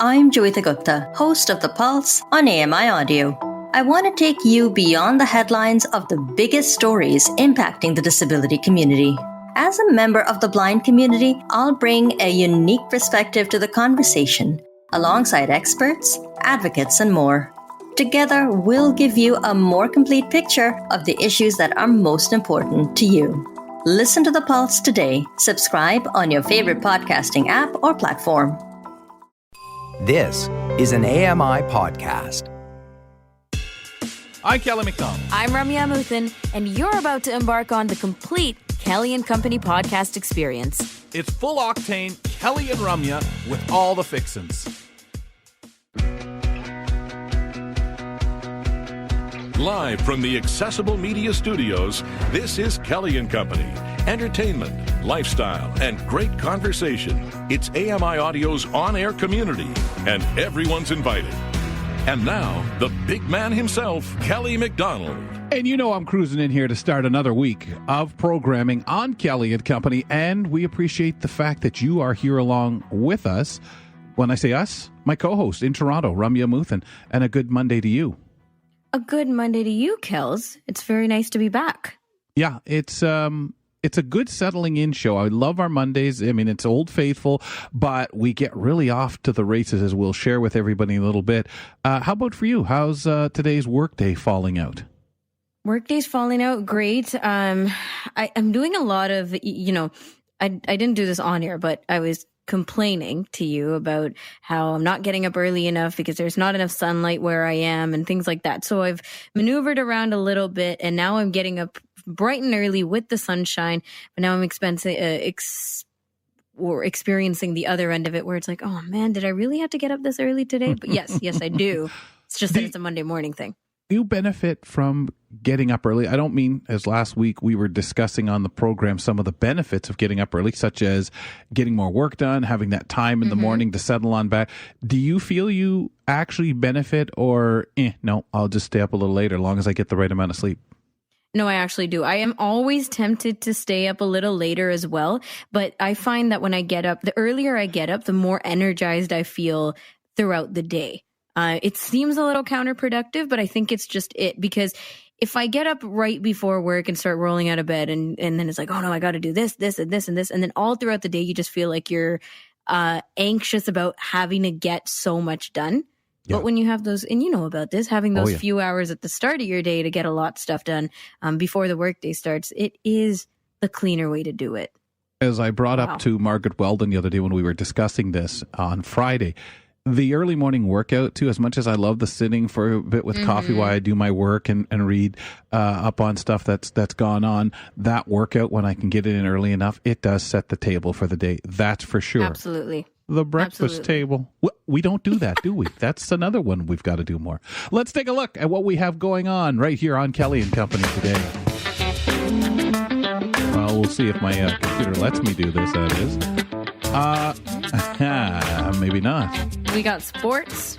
I'm Joita Gupta, host of The Pulse on AMI Audio. I want to take you beyond the headlines of the biggest stories impacting the disability community. As a member of the blind community, I'll bring a unique perspective to the conversation, alongside experts, advocates, and more. Together, we'll give you a more complete picture of the issues that are most important to you. Listen to The Pulse today. Subscribe on your favorite podcasting app or platform. This is an AMI podcast. I'm Kelly McDonald. I'm Ramya Muthan, and you're about to embark on the complete Kelly and Company podcast experience. It's full octane Kelly and Ramya with all the fixins. Live from the Accessible Media Studios, this is Kelly and Company. Entertainment, lifestyle, and great conversation. It's AMI Audio's on-air community, and everyone's invited. And now, the big man himself, Kelly McDonald. And you know I'm cruising in here to start another week of programming on Kelly and Company, and we appreciate the fact that you are here along with us. When I say us, my co-host in Toronto, Ramya Muthan, and a good Monday to you. A good Monday to you, Kels. It's very nice to be back. Yeah, it's a good settling in show. I love our Mondays. I mean, it's old faithful, but we get really off to the races, as we'll share with everybody in a little bit. How about for you? How's today's workday falling out? Workday's falling out great. I'm doing a lot of, I didn't do this on air, but I was complaining to you about how I'm not getting up early enough because there's not enough sunlight where I am and things like that. So I've maneuvered around a little bit, and now I'm getting up bright and early with the sunshine. But now I'm experiencing the other end of it, where it's like, oh man, did I really have to get up this early today? But yes, I do. It's just that it's a Monday morning thing. You benefit from getting up early. I don't mean, as last week we were discussing on the program, some of the benefits of getting up early, such as getting more work done, having that time in the morning to settle on back. Do you feel you actually benefit, or no, I'll just stay up a little later as long as I get the right amount of sleep? No, I actually do. I am always tempted to stay up a little later as well. But I find that when I get up, the earlier I get up, the more energized I feel throughout the day. It seems a little counterproductive, but I think it's just it, because if I get up right before work and start rolling out of bed and then it's like, oh no, I got to do this, this, and this, and this. And then all throughout the day, you just feel like you're anxious about having to get so much done. Yeah. But when you have those, and you know about this, having those few hours at the start of your day to get a lot of stuff done before the workday starts, it is the cleaner way to do it. As I brought up to Margaret Weldon the other day when we were discussing this on Friday, the early morning workout, too, as much as I love the sitting for a bit with coffee while I do my work and read up on stuff that's gone on, that workout, when I can get it in early enough, it does set the table for the day. That's for sure. Absolutely. The breakfast table. We don't do that, do we? That's another one we've got to do more. Let's take a look at what we have going on right here on Kelly and Company today. Well, we'll see if my computer lets me do this, that is. Maybe not. We got sports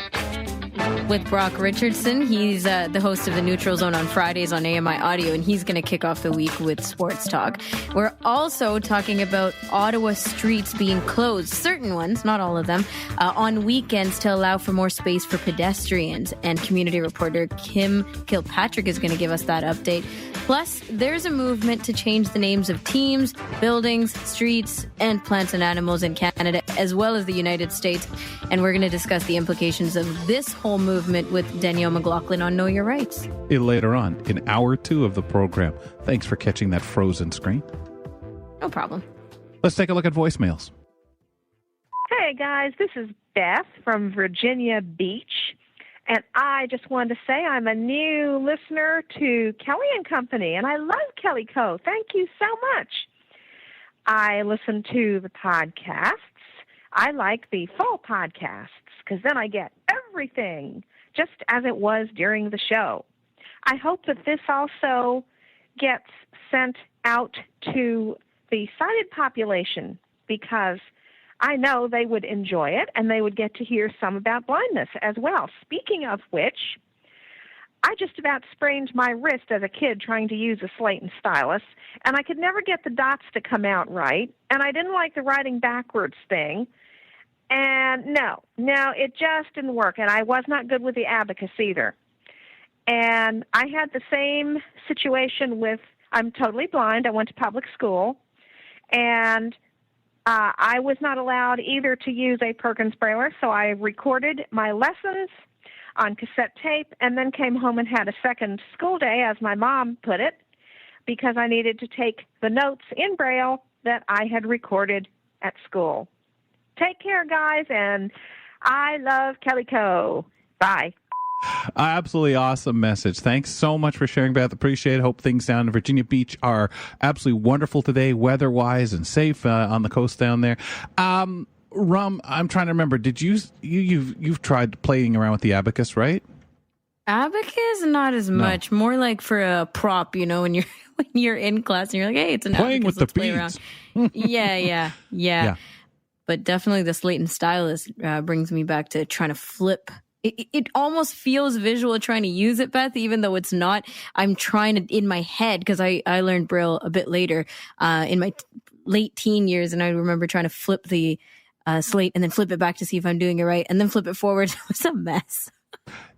with Brock Richardson. He's the host of the Neutral Zone on Fridays on AMI Audio, and he's going to kick off the week with sports talk. We're also talking about Ottawa streets being closed, certain ones, not all of them, on weekends to allow for more space for pedestrians. And community reporter Kim Kilpatrick is going to give us that update. Plus, there's a movement to change the names of teams, buildings, streets, and plants and animals in Canada, as well as the United States. And we're going to discuss the implications of this whole movement with Danielle McLaughlin on Know Your Rights. Later on, in hour 2 of the program. Thanks for catching that frozen screen. No problem. Let's take a look at voicemails. Hey, guys. This is Beth from Virginia Beach. And I just wanted to say I'm a new listener to Kelly and Company, and I love Kelly Co. Thank you so much. I listen to the podcasts. I like the full podcasts because then I get everything just as it was during the show. I hope that this also gets sent out to the sighted population because I know they would enjoy it, and they would get to hear some about blindness as well. Speaking of which, I just about sprained my wrist as a kid trying to use a slate and stylus, and I could never get the dots to come out right, and I didn't like the writing backwards thing, And no, it just didn't work. And I was not good with the abacus either. And I had the same situation with, I'm totally blind. I went to public school. And I was not allowed either to use a Perkins Braille, so I recorded my lessons on cassette tape and then came home and had a second school day, as my mom put it, because I needed to take the notes in Braille that I had recorded at school. Take care, guys, and I love Kelly Co. Bye. Absolutely awesome message. Thanks so much for sharing, Beth. Appreciate it. Hope things down in Virginia Beach are absolutely wonderful today, weather-wise, and safe on the coast down there. Rum, I'm trying to remember. Did you've tried playing around with the abacus, right? Abacus, not as much. More like for a prop, when you're in class and you're like, hey, it's an playing abacus. with the Let's beads. play around. Yeah. But definitely the Slate and Stylus brings me back to trying to flip. It almost feels visual trying to use it, Beth, even though it's not. I'm trying to, in my head, because I learned Braille a bit later in my late teen years, and I remember trying to flip the slate and then flip it back to see if I'm doing it right, and then flip it forward. It was a mess.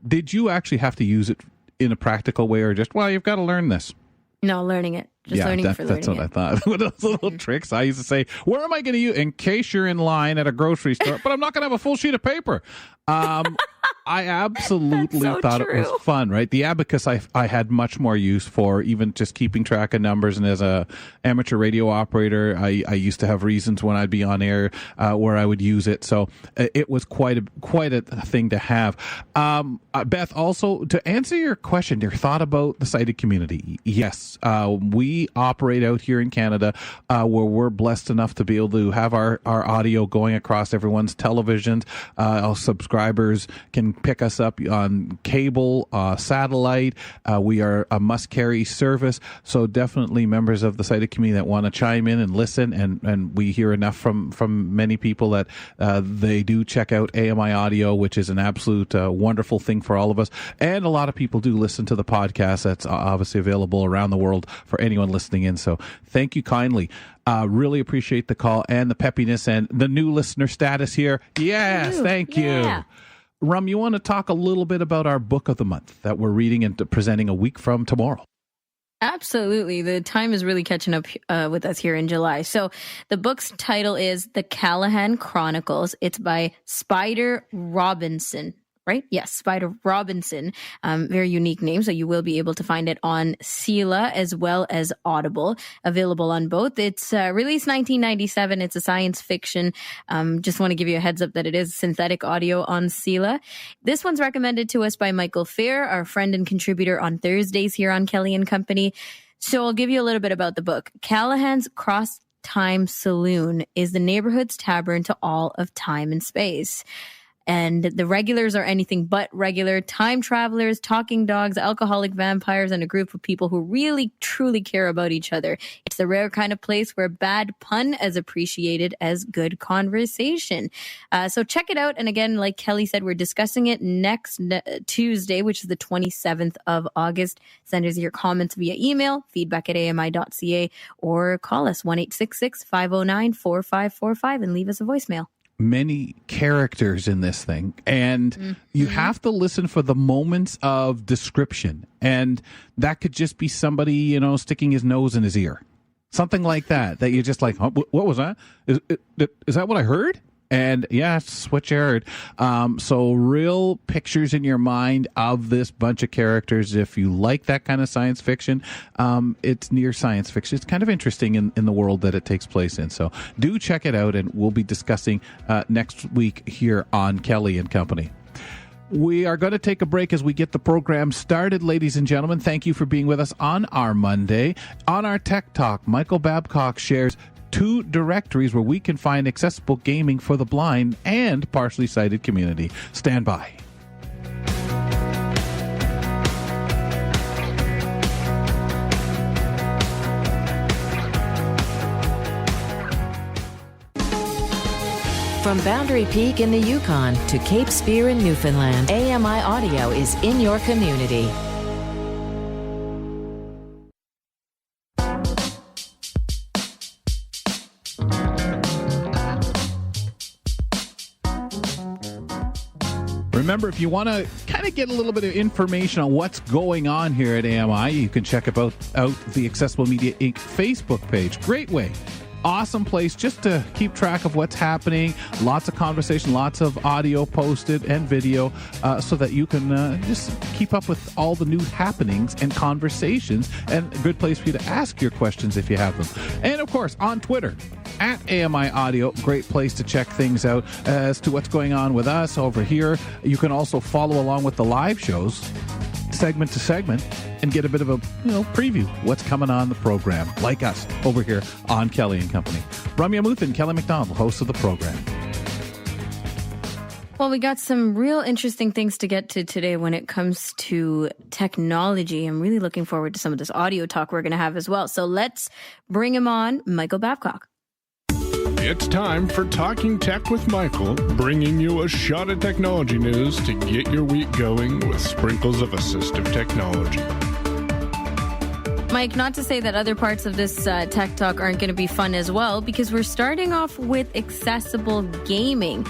Did you actually have to use it in a practical way, or just, well, you've got to learn this? No, learning it. Just learning for learning. That's what I thought. With those little tricks, I used to say, where am I going to use, in case you're in line at a grocery store, but I'm not going to have a full sheet of paper. I absolutely thought it was fun, right? The abacus I had much more use for, even just keeping track of numbers. And as a amateur radio operator, I used to have reasons when I'd be on air where I would use it. So it was quite a thing to have. Beth, also to answer your question, your thought about the sighted community. Yes, we operate out here in Canada where we're blessed enough to be able to have our audio going across everyone's televisions. Our subscribers can pick us up on cable, satellite. We are a must-carry service, so definitely members of the sighted community that want to chime in and listen, and we hear enough from many people that they do check out AMI Audio, which is an absolute wonderful thing for all of us, and a lot of people do listen to the podcast that's obviously available around the world for anyone listening in, so thank you kindly. Really appreciate the call and the peppiness and the new listener status here. Yes, thank you. Rum, you want to talk a little bit about our book of the month that we're reading and presenting a week from tomorrow? Absolutely. The time is really catching up with us here in July. So the book's title is The Callahan Chronicles. It's by Spider Robinson. Right? Yes, Spider Robinson. Very unique name. So you will be able to find it on Sela as well as Audible. Available on both. It's released 1997. It's a science fiction. Just want to give you a heads up that it is synthetic audio on Sela. This one's recommended to us by Michael Fair, our friend and contributor on Thursdays here on Kelly and Company. So I'll give you a little bit about the book. Callahan's Cross Time Saloon is the neighborhood's tavern to all of time and space. And the regulars are anything but regular: time travelers, talking dogs, alcoholic vampires, and a group of people who really, truly care about each other. It's the rare kind of place where bad pun is appreciated as good conversation. So check it out. And again, like Kelly said, we're discussing it next Tuesday, which is the 27th of August. Send us your comments via email, feedback@ami.ca, or call us 1-866-509-4545 and leave us a voicemail. Many characters in this thing, and you have to listen for the moments of description, and that could just be somebody sticking his nose in his ear, something like that you're just like, huh, what was that? Is that what I heard? And yeah, it's what you heard. So real pictures in your mind of this bunch of characters. If you like that kind of science fiction, it's near science fiction. It's kind of interesting in the world that it takes place in. So do check it out, and we'll be discussing next week here on Kelly and Company. We are going to take a break as we get the program started, ladies and gentlemen. Thank you for being with us on our Monday. On our Tech Talk, Michael Babcock shares 2 directories where we can find accessible gaming for the blind and partially sighted community. Stand by. From Boundary Peak in the Yukon to Cape Spear in Newfoundland, AMI Audio is in your community. Remember, if you want to kind of get a little bit of information on what's going on here at AMI, you can check out the Accessible Media Inc. Facebook page. Great way. Awesome place just to keep track of what's happening. Lots of conversation, lots of audio posted and video so that you can just keep up with all the new happenings and conversations, and a good place for you to ask your questions if you have them. And of course, on Twitter, at AMI Audio, great place to check things out as to what's going on with us over here. You can also follow along with the live shows, segment to segment, and get a bit of a preview what's coming on the program, like us over here on Kelly and Company. Ramya Muthan, Kelly McDonald, host of the program. Well, we got some real interesting things to get to today when it comes to technology. I'm really looking forward to some of this audio talk we're going to have as well. So let's bring him on, Michael Babcock. It's time for Talking Tech with Michael, bringing you a shot of technology news to get your week going with sprinkles of assistive technology. Mike, not to say that other parts of this tech talk aren't going to be fun as well, because we're starting off with accessible gaming.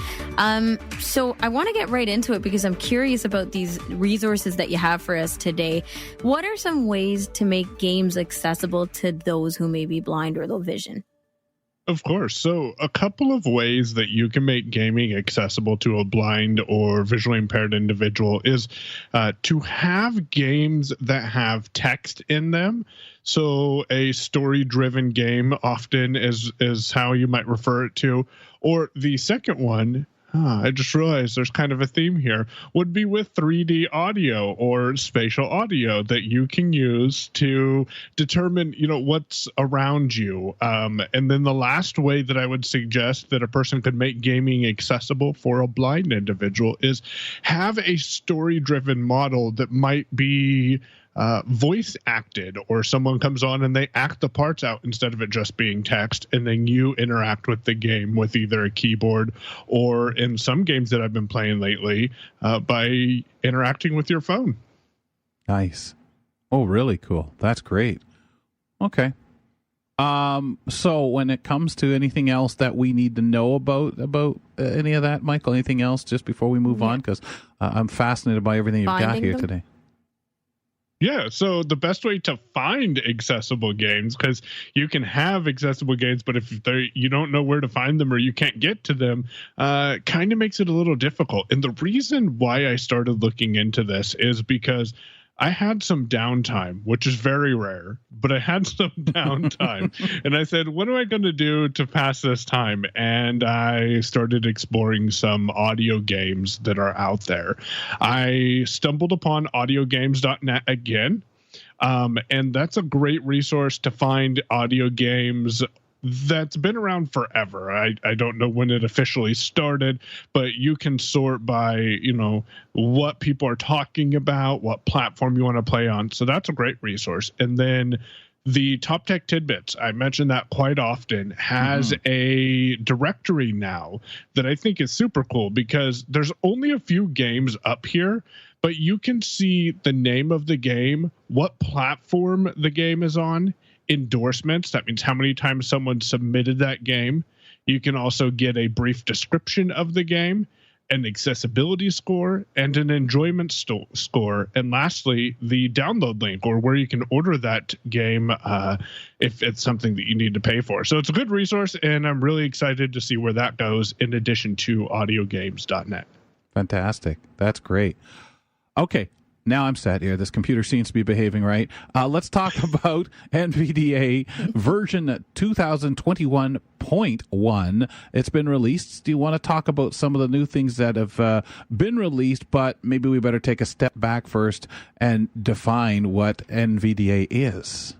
So I want to get right into it because I'm curious about these resources that you have for us today. What are some ways to make games accessible to those who may be blind or low vision? Of course. So a couple of ways that you can make gaming accessible to a blind or visually impaired individual is to have games that have text in them. So a story-driven game often is how you might refer it to. Or the second one, I just realized there's kind of a theme here, would be with 3D audio or spatial audio that you can use to determine, what's around you. And then the last way that I would suggest that a person could make gaming accessible for a blind individual is have a story-driven model that might be voice acted, or someone comes on and they act the parts out instead of it just being text, and then you interact with the game with either a keyboard or, in some games that I've been playing lately, by interacting with your phone. Nice. Oh, really cool. That's great. Okay. So when it comes to anything else that we need to know about any of that, Michael, anything else just before we move on? Because I'm fascinated by everything you've got here today. Yeah, so the best way to find accessible games, because you can have accessible games, but if you don't know where to find them or you can't get to them, kind of makes it a little difficult. And the reason why I started looking into this is because I had some downtime, which is very rare, but I had some downtime. And I said, what am I going to do to pass this time? And I started exploring some audio games that are out there. I stumbled upon audiogames.net again. And that's a great resource to find audio games that's been around forever. I don't know when it officially started, but you can sort by, what people are talking about, what platform you want to play on. So that's a great resource. And then the Top Tech Tidbits, I mention that quite often, has a directory now that I think is super cool, because there's only a few games up here, but you can see the name of the game, what platform the game is on, endorsements, that means how many times someone submitted that game. You can also get a brief description of the game, an accessibility score, and an enjoyment score. And lastly, the download link, or where you can order that game if it's something that you need to pay for. So it's a good resource, and I'm really excited to see where that goes in addition to audiogames.net. Fantastic. That's great. Okay. Now I'm set here. This computer seems to be behaving right. Let's talk about NVDA version 2021.1. It's been released. Do you want to talk about some of the new things that have been released, but maybe we better take a step back first and define what NVDA is?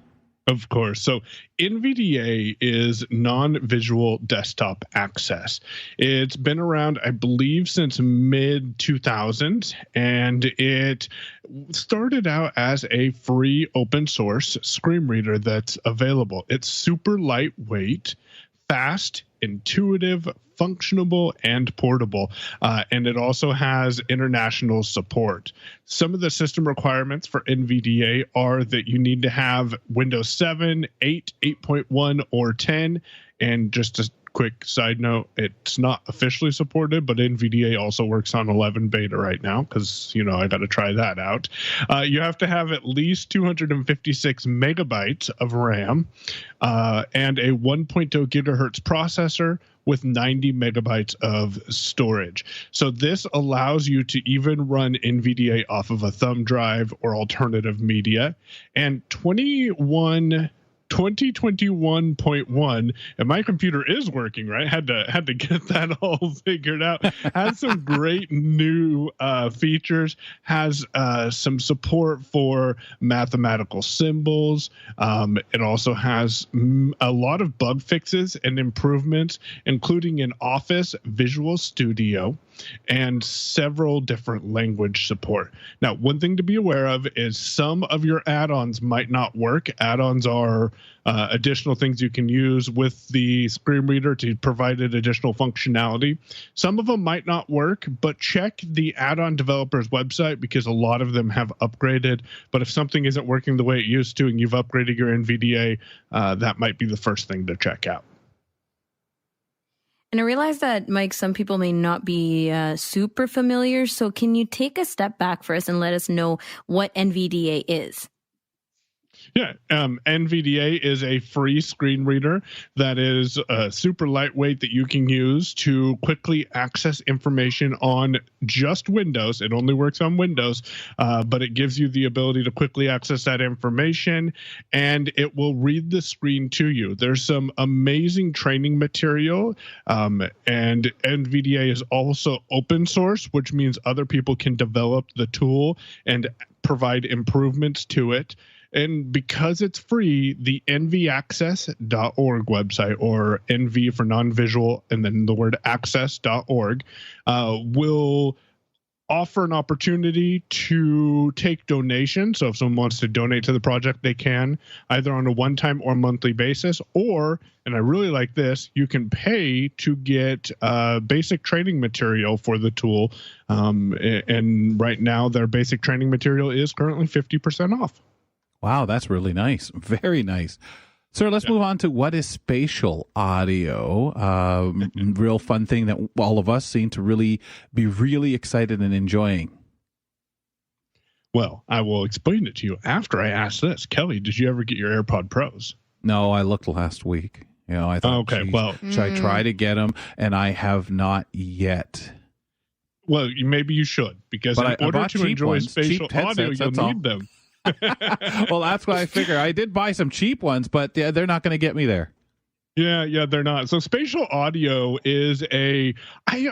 Of course. So NVDA is non-visual desktop access. It's been around, I believe, since mid-2000s, and it started out as a free open source screen reader that's available. It's super lightweight, fast, intuitive, functionable, and portable. And it also has international support. Some of the system requirements for NVDA are that you need to have Windows 7, 8, 8.1, or 10. And just to quick side note, it's not officially supported, but NVDA also works on 11 beta right now because, I got to try that out. You have to have at least 256 megabytes of RAM and a 1.0 gigahertz processor with 90 megabytes of storage. So this allows you to even run NVDA off of a thumb drive or alternative media. And 2021.1, and my computer is working, right? Had to get that all figured out. Has some great new features. Has some support for mathematical symbols. It also has a lot of bug fixes and improvements, including in Office, Visual Studio, and several different language support. Now, one thing to be aware of is some of your add-ons might not work. Add-ons are additional things you can use with the screen reader to provide additional functionality. Some of them might not work, but check the add-on developer's website because a lot of them have upgraded. But if something isn't working the way it used to and you've upgraded your NVDA, that might be the first thing to check out. And I realize that, Mike, some people may not be super familiar. So can you take a step back for us and let us know what NVDA is? Yeah, NVDA is a free screen reader that is super lightweight that you can use to quickly access information on just Windows. It only works on Windows, but it gives you the ability to quickly access that information, and it will read the screen to you. There's some amazing training material, and NVDA is also open source, which means other people can develop the tool and provide improvements to it. And because it's free, the nvaccess.org website, or NV for non-visual, and then the word access.org, will offer an opportunity to take donations. So if someone wants to donate to the project, they can, either on a one-time or monthly basis, or, and I really like this, you can pay to get basic training material for the tool. And right now, their basic training material is currently 50% off. Wow, that's really nice. Very nice. Sir, let's move on to what is spatial audio. Real fun thing that all of us seem to really be really excited and enjoying. Well, I will explain it to you after I ask this. Kelly, did you ever get your AirPod Pros? No, I looked last week. I thought, should I try to get them? And I have not yet. Well, maybe you should, because in order to enjoy spatial audio, you'll need them. Well, that's what I figure. I did buy some cheap ones, but they're not going to get me there. Yeah, they're not. So spatial audio is I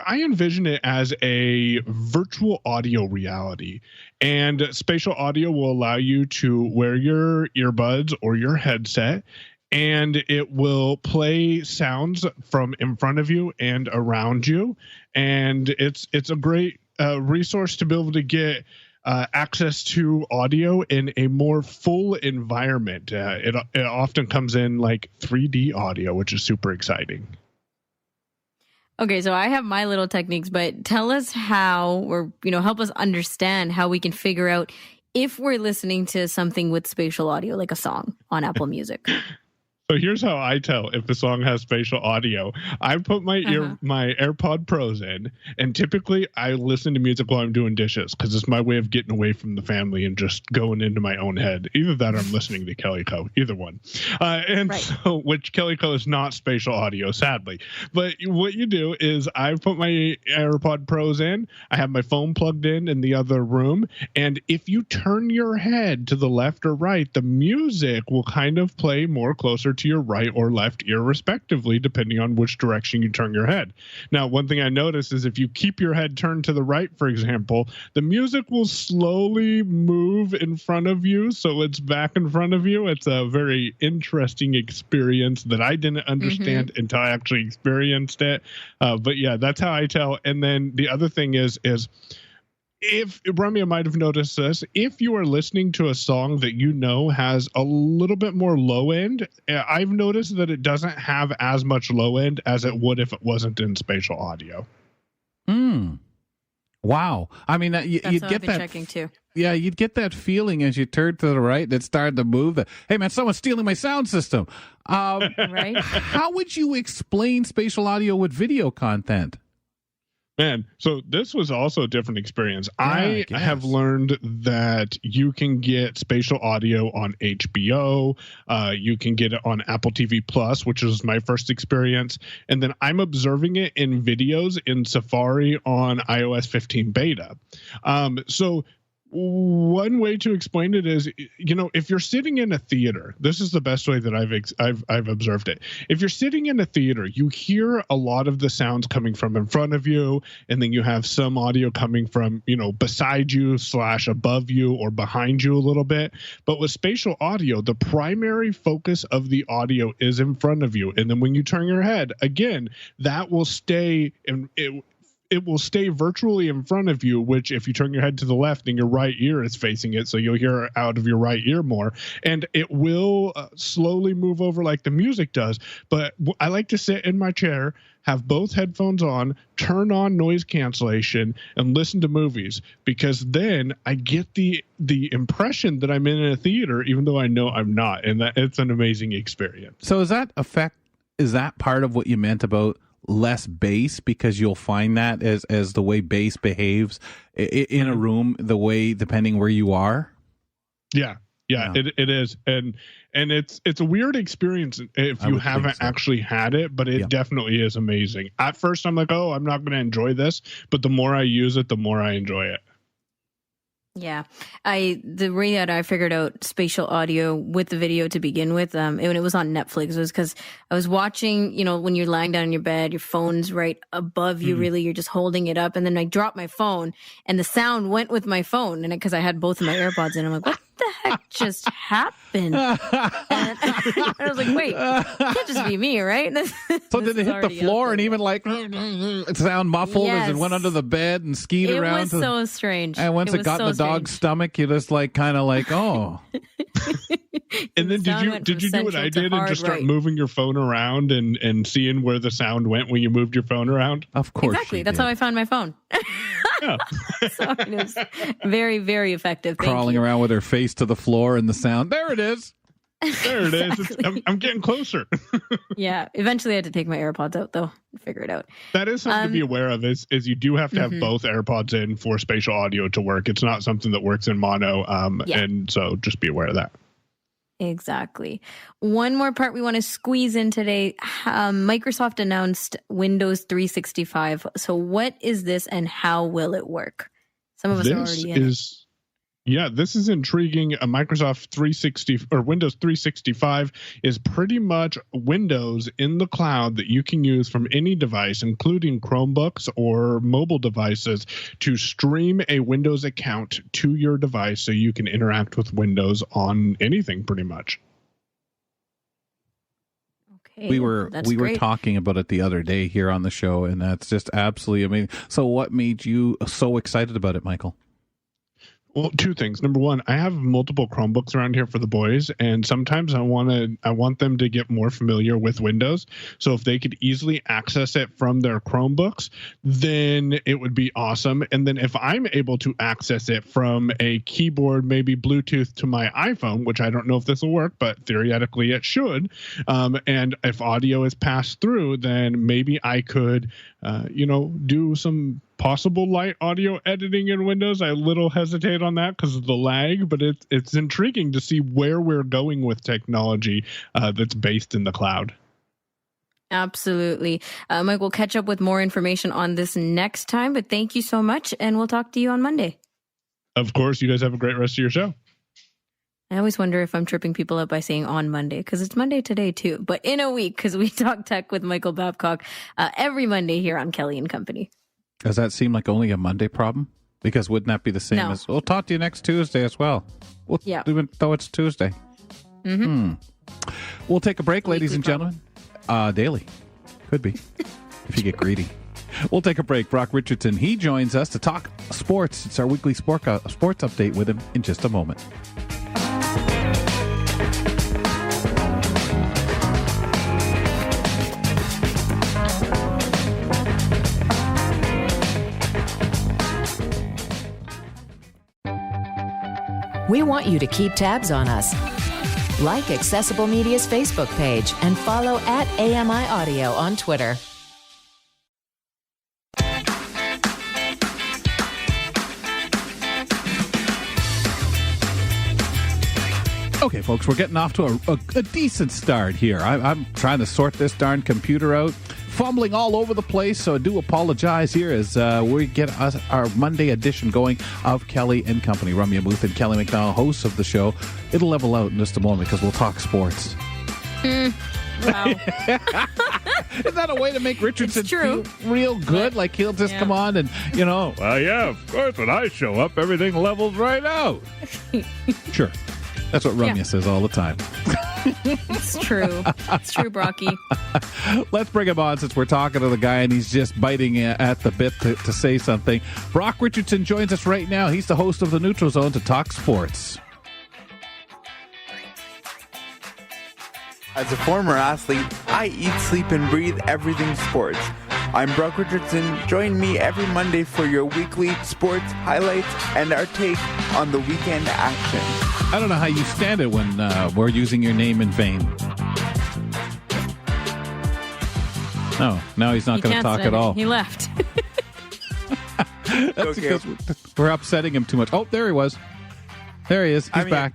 envision it as a virtual audio reality. And spatial audio will allow you to wear your earbuds or your headset, and it will play sounds from in front of you and around you. And it's a great resource to be able to get access to audio in a more full environment. It often comes in like 3D audio, which is super exciting. Okay, so I have my little techniques, but tell us how, or help us understand how we can figure out if we're listening to something with spatial audio, like a song on Apple Music. So here's how I tell if a song has spatial audio. I put my my AirPod Pros in, and typically I listen to music while I'm doing dishes because it's my way of getting away from the family and just going into my own head. Either that or I'm listening to Kelly Co. Either one. So, which Kelly Co. is not spatial audio, sadly. But what you do is I put my AirPod Pros in. I have my phone plugged in the other room. And if you turn your head to the left or right, the music will kind of play more closer to your right or left ear respectively, depending on which direction you turn your head. Now, one thing I noticed is if you keep your head turned to the right, for example, the music will slowly move in front of you, so it's back in front of you. It's a very interesting experience that I didn't understand until I actually experienced it. But yeah, that's how I tell. And then the other thing is if Ramya might have noticed this, if you are listening to a song that has a little bit more low end, I've noticed that it doesn't have as much low end as it would if it wasn't in spatial audio. Wow. I mean, That's you'd what I've get been that. checking too. Yeah, you'd get that feeling as you turn to the right that started to move. That, hey, man, someone's stealing my sound system. Right? How would you explain spatial audio with video content? Man, so this was also a different experience. I I have learned that you can get spatial audio on HBO. You can get it on Apple TV Plus, which was my first experience. And then I'm observing it in videos in Safari on iOS 15 beta. So one way to explain it is, if you're sitting in a theater, this is the best way that I've observed it. If you're sitting in a theater, you hear a lot of the sounds coming from in front of you, and then you have some audio coming from, beside you / above you or behind you a little bit. But with spatial audio, the primary focus of the audio is in front of you. And then when you turn your head, again, that will stay in it will stay virtually in front of you, which if you turn your head to the left, then your right ear is facing it. So you'll hear out of your right ear more, and it will slowly move over like the music does. But I like to sit in my chair, have both headphones on, turn on noise cancellation, and listen to movies, because then I get the impression that I'm in a theater, even though I know I'm not. And that it's an amazing experience. So is that part of what you meant about less bass, because you'll find that as the way bass behaves in a room, the way depending where you are? Yeah. It is, and it's a weird experience if you haven't actually had it, but it definitely is amazing. At first I'm like, oh, I'm not going to enjoy this, but the more I use it, the more I enjoy it. Yeah, the way that I figured out spatial audio with the video to begin with, when it was on Netflix, was because I was watching, when you're lying down in your bed, your phone's right above you, really, you're just holding it up, and then I dropped my phone, and the sound went with my phone, and because I had both of my AirPods in, I'm like, what the heck just happened? And I was like, wait, it can't just be me, right? So did it hit the floor and even like sound muffled as it went under the bed and skied around? It was so strange. And once it got in the dog's stomach, you just kind of like, oh. And then did you do what I did and just start moving your phone around and seeing where the sound went when you moved your phone around? Of course. Exactly. That's how I found my phone. Yeah. So it was very, very effective. Crawling around with her face to the floor and the sound. There it is. There it is. I'm getting closer. Yeah. Eventually I had to take my AirPods out though and figure it out. That is something to be aware of is you do have to have both AirPods in for spatial audio to work. It's not something that works in mono. And so just be aware of that. Exactly. One more part we want to squeeze in today. Microsoft announced Windows 365. So what is this and how will it work? Some of us are already in it. Yeah, this is intriguing. Microsoft 360 or Windows 365 is pretty much Windows in the cloud that you can use from any device, including Chromebooks or mobile devices, to stream a Windows account to your device so you can interact with Windows on anything pretty much. Okay, we were talking about it the other day here on the show, and that's just absolutely amazing. So what made you so excited about it, Michael? Well, two things. Number one, I have multiple Chromebooks around here for the boys, and sometimes I want them to get more familiar with Windows. So if they could easily access it from their Chromebooks, then it would be awesome. And then if I'm able to access it from a keyboard, maybe Bluetooth to my iPhone, which I don't know if this will work, but theoretically it should. And if audio is passed through, then maybe I could, do some possible light audio editing in Windows. I a little hesitate on that because of the lag, but it's intriguing to see where we're going with technology that's based in the cloud. Absolutely. Mike, we'll catch up with more information on this next time, but thank you so much, and we'll talk to you on Monday. Of course. You guys have a great rest of your show. I always wonder if I'm tripping people up by saying on Monday, because it's Monday today too, but in a week, because we talk tech with Michael Babcock every Monday here on Kelly and Company. Does that seem like only a Monday problem? Because wouldn't that be the same as, we'll talk to you next Tuesday as well? Even though it's Tuesday. We'll take a break, ladies and gentlemen. Daily. Could be, if you get greedy. We'll take a break. Brock Richardson, he joins us to talk sports. It's our weekly sports update with him in just a moment. We want you to keep tabs on us. Like Accessible Media's Facebook page and follow at AMI Audio on Twitter. Okay, folks, we're getting off to a decent start here. I'm trying to sort this darn computer out, fumbling all over the place, so I do apologize here as we get our Monday edition going of Kelly and Company. Ramya Booth and Kelly McDonald, hosts of the show. It'll level out in just a moment because we'll talk sports. Wow. Is that a way to make Richardson feel real good? Like he'll just come on and, yeah, of course, when I show up, everything levels right out. Sure. That's what Ramya says all the time. It's true. It's true, Brocky. Let's bring him on since we're talking to the guy and he's just biting at the bit to say something. Brock Richardson joins us right now. He's the host of the Neutral Zone to talk sports. As a former athlete, I eat, sleep, and breathe everything sports. I'm Brock Richardson. Join me every Monday for your weekly sports highlights and our take on the weekend action. I don't know how you stand it when we're using your name in vain. No, now he's not going to talk at all. He left. That's because we're upsetting him too much. Oh, there he was. There he is. He's back.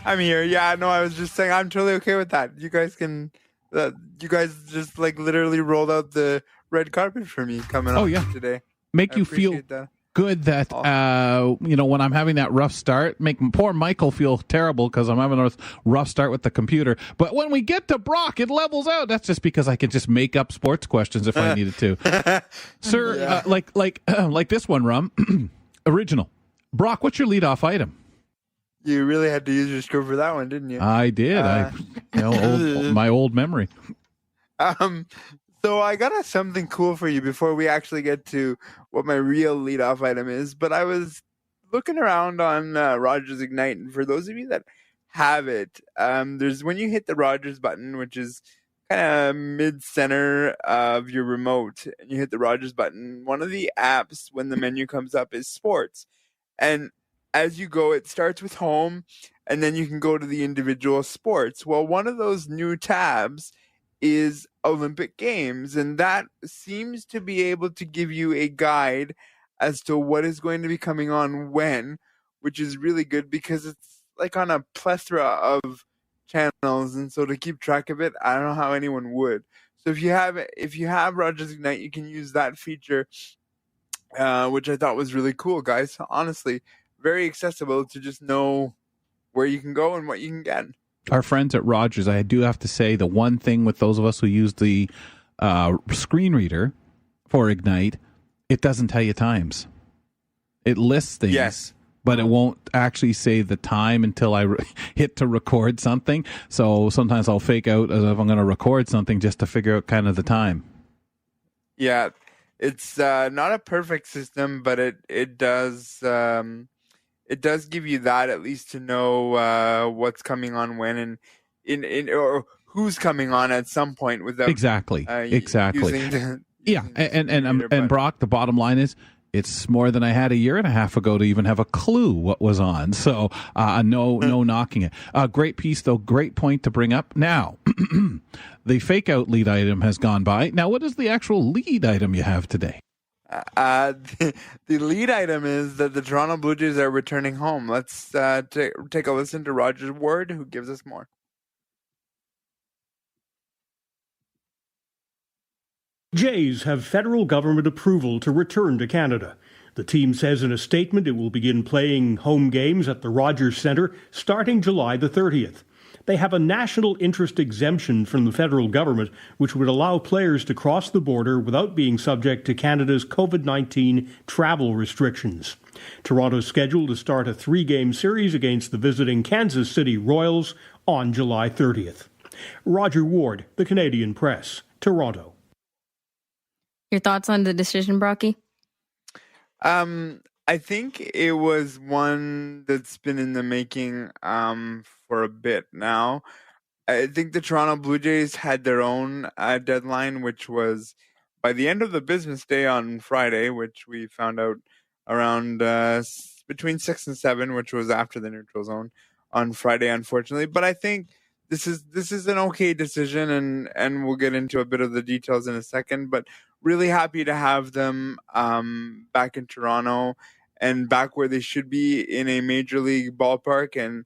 I'm here. Yeah, no, I was just saying I'm totally okay with that. You guys can, you guys just like literally rolled out the red carpet for me coming up today. Make you feel good that, when I'm having that rough start, make poor Michael feel terrible because I'm having a rough start with the computer. But when we get to Brock, it levels out. That's just because I can just make up sports questions if I needed to. Sir, like this one, Rum, original. Brock, what's your leadoff item? You really had to use your script for that one, didn't you? I did. My old memory. So I got something cool for you before we actually get to what my real leadoff item is. But I was looking around on Rogers Ignite, and for those of you that have it, there's when you hit the Rogers button, which is kind of mid-center of your remote, and you hit the Rogers button, one of the apps when the menu comes up is Sports. And as you go, it starts with home, and then you can go to the individual sports. Well, one of those new tabs is Olympic Games, and that seems to be able to give you a guide as to what is going to be coming on when, which is really good because it's like on a plethora of channels, and so to keep track of it, I don't know how anyone would. So if you have Rogers Ignite, you can use that feature, which I thought was really cool, guys. Honestly, very accessible to just know where you can go and what you can get. Our friends at Rogers, I do have to say, the one thing with those of us who use the screen reader for Ignite, it doesn't tell you times. It lists things, but it won't actually say the time until I hit to record something. So sometimes I'll fake out as if I'm going to record something just to figure out kind of the time. Yeah, it's not a perfect system, but it does... it does give you that at least to know what's coming on when and in or who's coming on at some point without exactly. And Brock, the bottom line is it's more than I had a year and a half ago to even have a clue what was on. So no knocking it. Great piece though. Great point to bring up. Now the fake out lead item has gone by. Now what is the actual lead item you have today? The lead item is that the Toronto Blue Jays are returning home. Let's take a listen to Roger Ward, who gives us more. Jays have federal government approval to return to Canada. The team says in a statement it will begin playing home games at the Rogers Centre starting July the 30th. They have a national interest exemption from the federal government, which would allow players to cross the border without being subject to Canada's COVID-19 travel restrictions. Toronto's scheduled to start a 3-game series against the visiting Kansas City Royals on July 30th. Roger Ward, The Canadian Press, Toronto. Your thoughts on the decision, Brocky? I think it was one that's been in the making for a bit now. I think the Toronto Blue Jays had their own deadline, which was by the end of the business day on Friday, which we found out around between 6 and 7, which was after the neutral zone on Friday, unfortunately. But I think this is an okay decision, and we'll get into a bit of the details in a second. But really happy to have them back in Toronto and back where they should be in a major league ballpark. And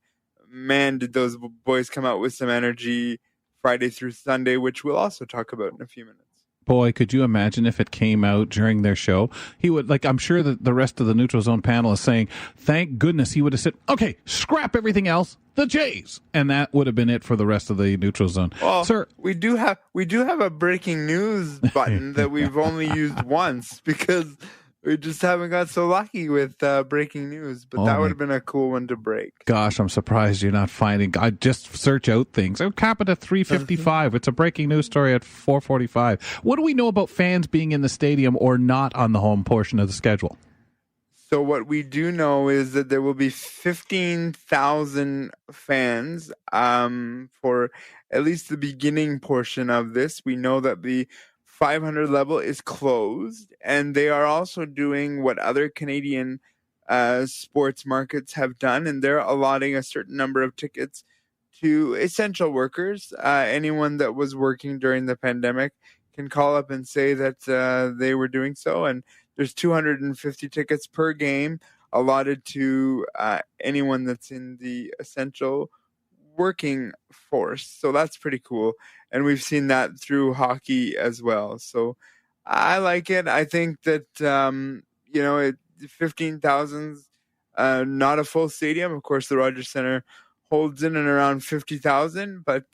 man, did those boys come out with some energy Friday through Sunday, which we'll also talk about in a few minutes. Boy, could you imagine if it came out during their show? He would, I'm sure that the rest of the neutral zone panel is saying, thank goodness he would have said, okay, scrap everything else, the Jays. And that would have been it for the rest of the neutral zone. Well, sir, we do have a breaking news button that we've only used once because we just haven't got so lucky with breaking news. But that would have been a cool one to break. Gosh, I'm surprised you're not finding. I just search out things. It happened at 3:55. It's a breaking news story at 4:45. What do we know about fans being in the stadium or not on the home portion of the schedule? So what we do know is that there will be 15,000 fans for at least the beginning portion of this. We know that the 500 level is closed, and they are also doing what other Canadian sports markets have done, and they're allotting a certain number of tickets to essential workers. Anyone that was working during the pandemic can call up and say that they were doing so, and there's 250 tickets per game allotted to anyone that's in the essential working force. So that's pretty cool. And we've seen that through hockey as well. So I like it. I think that, 15,000's not a full stadium. Of course, the Rogers Centre holds in and around 50,000, but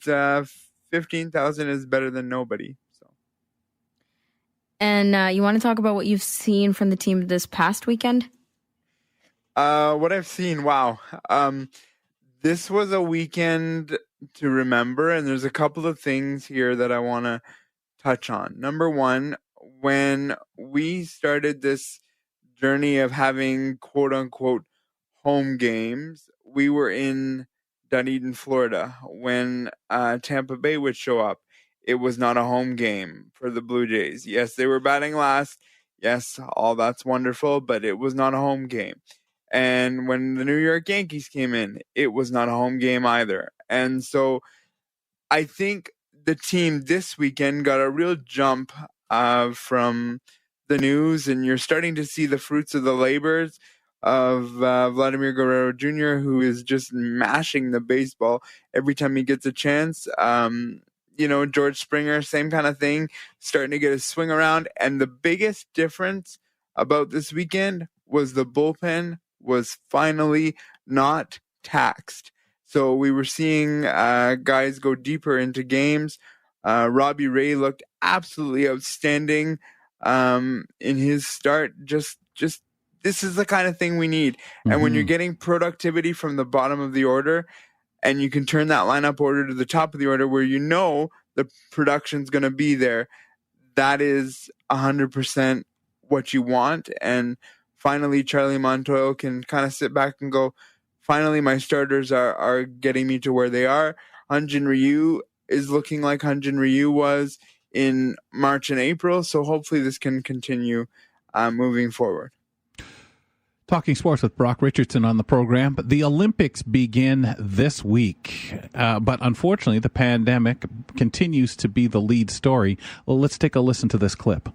15,000 is better than nobody. So. And you want to talk about what you've seen from the team this past weekend? What I've seen, wow. This was a weekend to remember, and there's a couple of things here that I want to touch on. Number one, when we started this journey of having quote-unquote home games, we were in Dunedin, Florida, when Tampa Bay would show up. It was not a home game for the Blue Jays. Yes, they were batting last. Yes, all that's wonderful, but it was not a home game. And when the New York Yankees came in, it was not a home game either. And so I think the team this weekend got a real jump from the news, and you're starting to see the fruits of the labors of Vladimir Guerrero Jr., who is just mashing the baseball every time he gets a chance. George Springer, same kind of thing, starting to get his swing around. And the biggest difference about this weekend was the bullpen was finally not taxed. So we were seeing guys go deeper into games. Robbie Ray looked absolutely outstanding in his start. Just this is the kind of thing we need. Mm-hmm. And when you're getting productivity from the bottom of the order, and you can turn that lineup order to the top of the order where you know the production's going to be there, that is 100% what you want. And finally, Charlie Montoyo can kind of sit back and go, finally, my starters are getting me to where they are. Hyun-Jin Ryu is looking like Hyun-Jin Ryu was in March and April. So hopefully this can continue moving forward. Talking sports with Brock Richardson on the program. The Olympics begin this week, but unfortunately, the pandemic continues to be the lead story. Well, let's take a listen to this clip.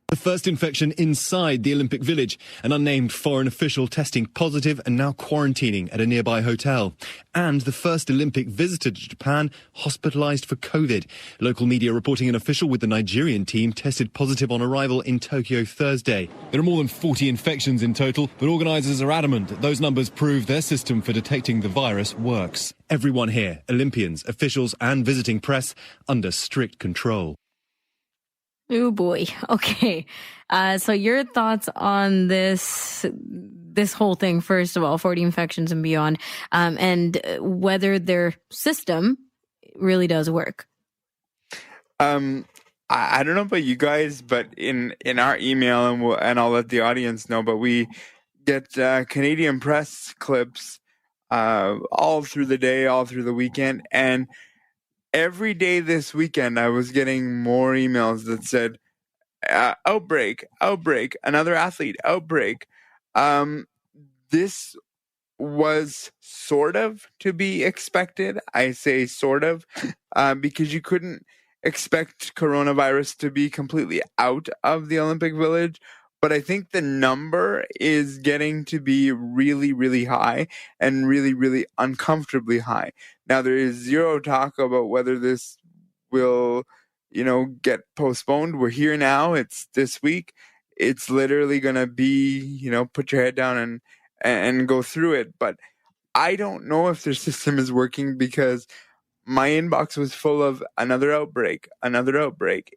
The first infection inside the Olympic Village. An unnamed foreign official testing positive and now quarantining at a nearby hotel. And the first Olympic visitor to Japan hospitalized for COVID. Local media reporting an official with the Nigerian team tested positive on arrival in Tokyo Thursday. There are more than 40 infections in total, but organisers are adamant that those numbers prove their system for detecting the virus works. Everyone here, Olympians, officials and visiting press, under strict control. Oh boy. Okay. So your thoughts on this whole thing, first of all, 40 infections and beyond, and whether their system really does work. I don't know about you guys, but in our email, and I'll let the audience know, but we get Canadian press clips all through the day, all through the weekend, and every day this weekend, I was getting more emails that said, outbreak, another athlete, outbreak. this was sort of to be expected. I say sort of because you couldn't expect coronavirus to be completely out of the Olympic Village. But I think the number is getting to be really, really high and really, really uncomfortably high. Now, there is zero talk about whether this will, get postponed. We're here now. It's this week. It's literally going to be, put your head down and go through it. But I don't know if their system is working because my inbox was full of another outbreak.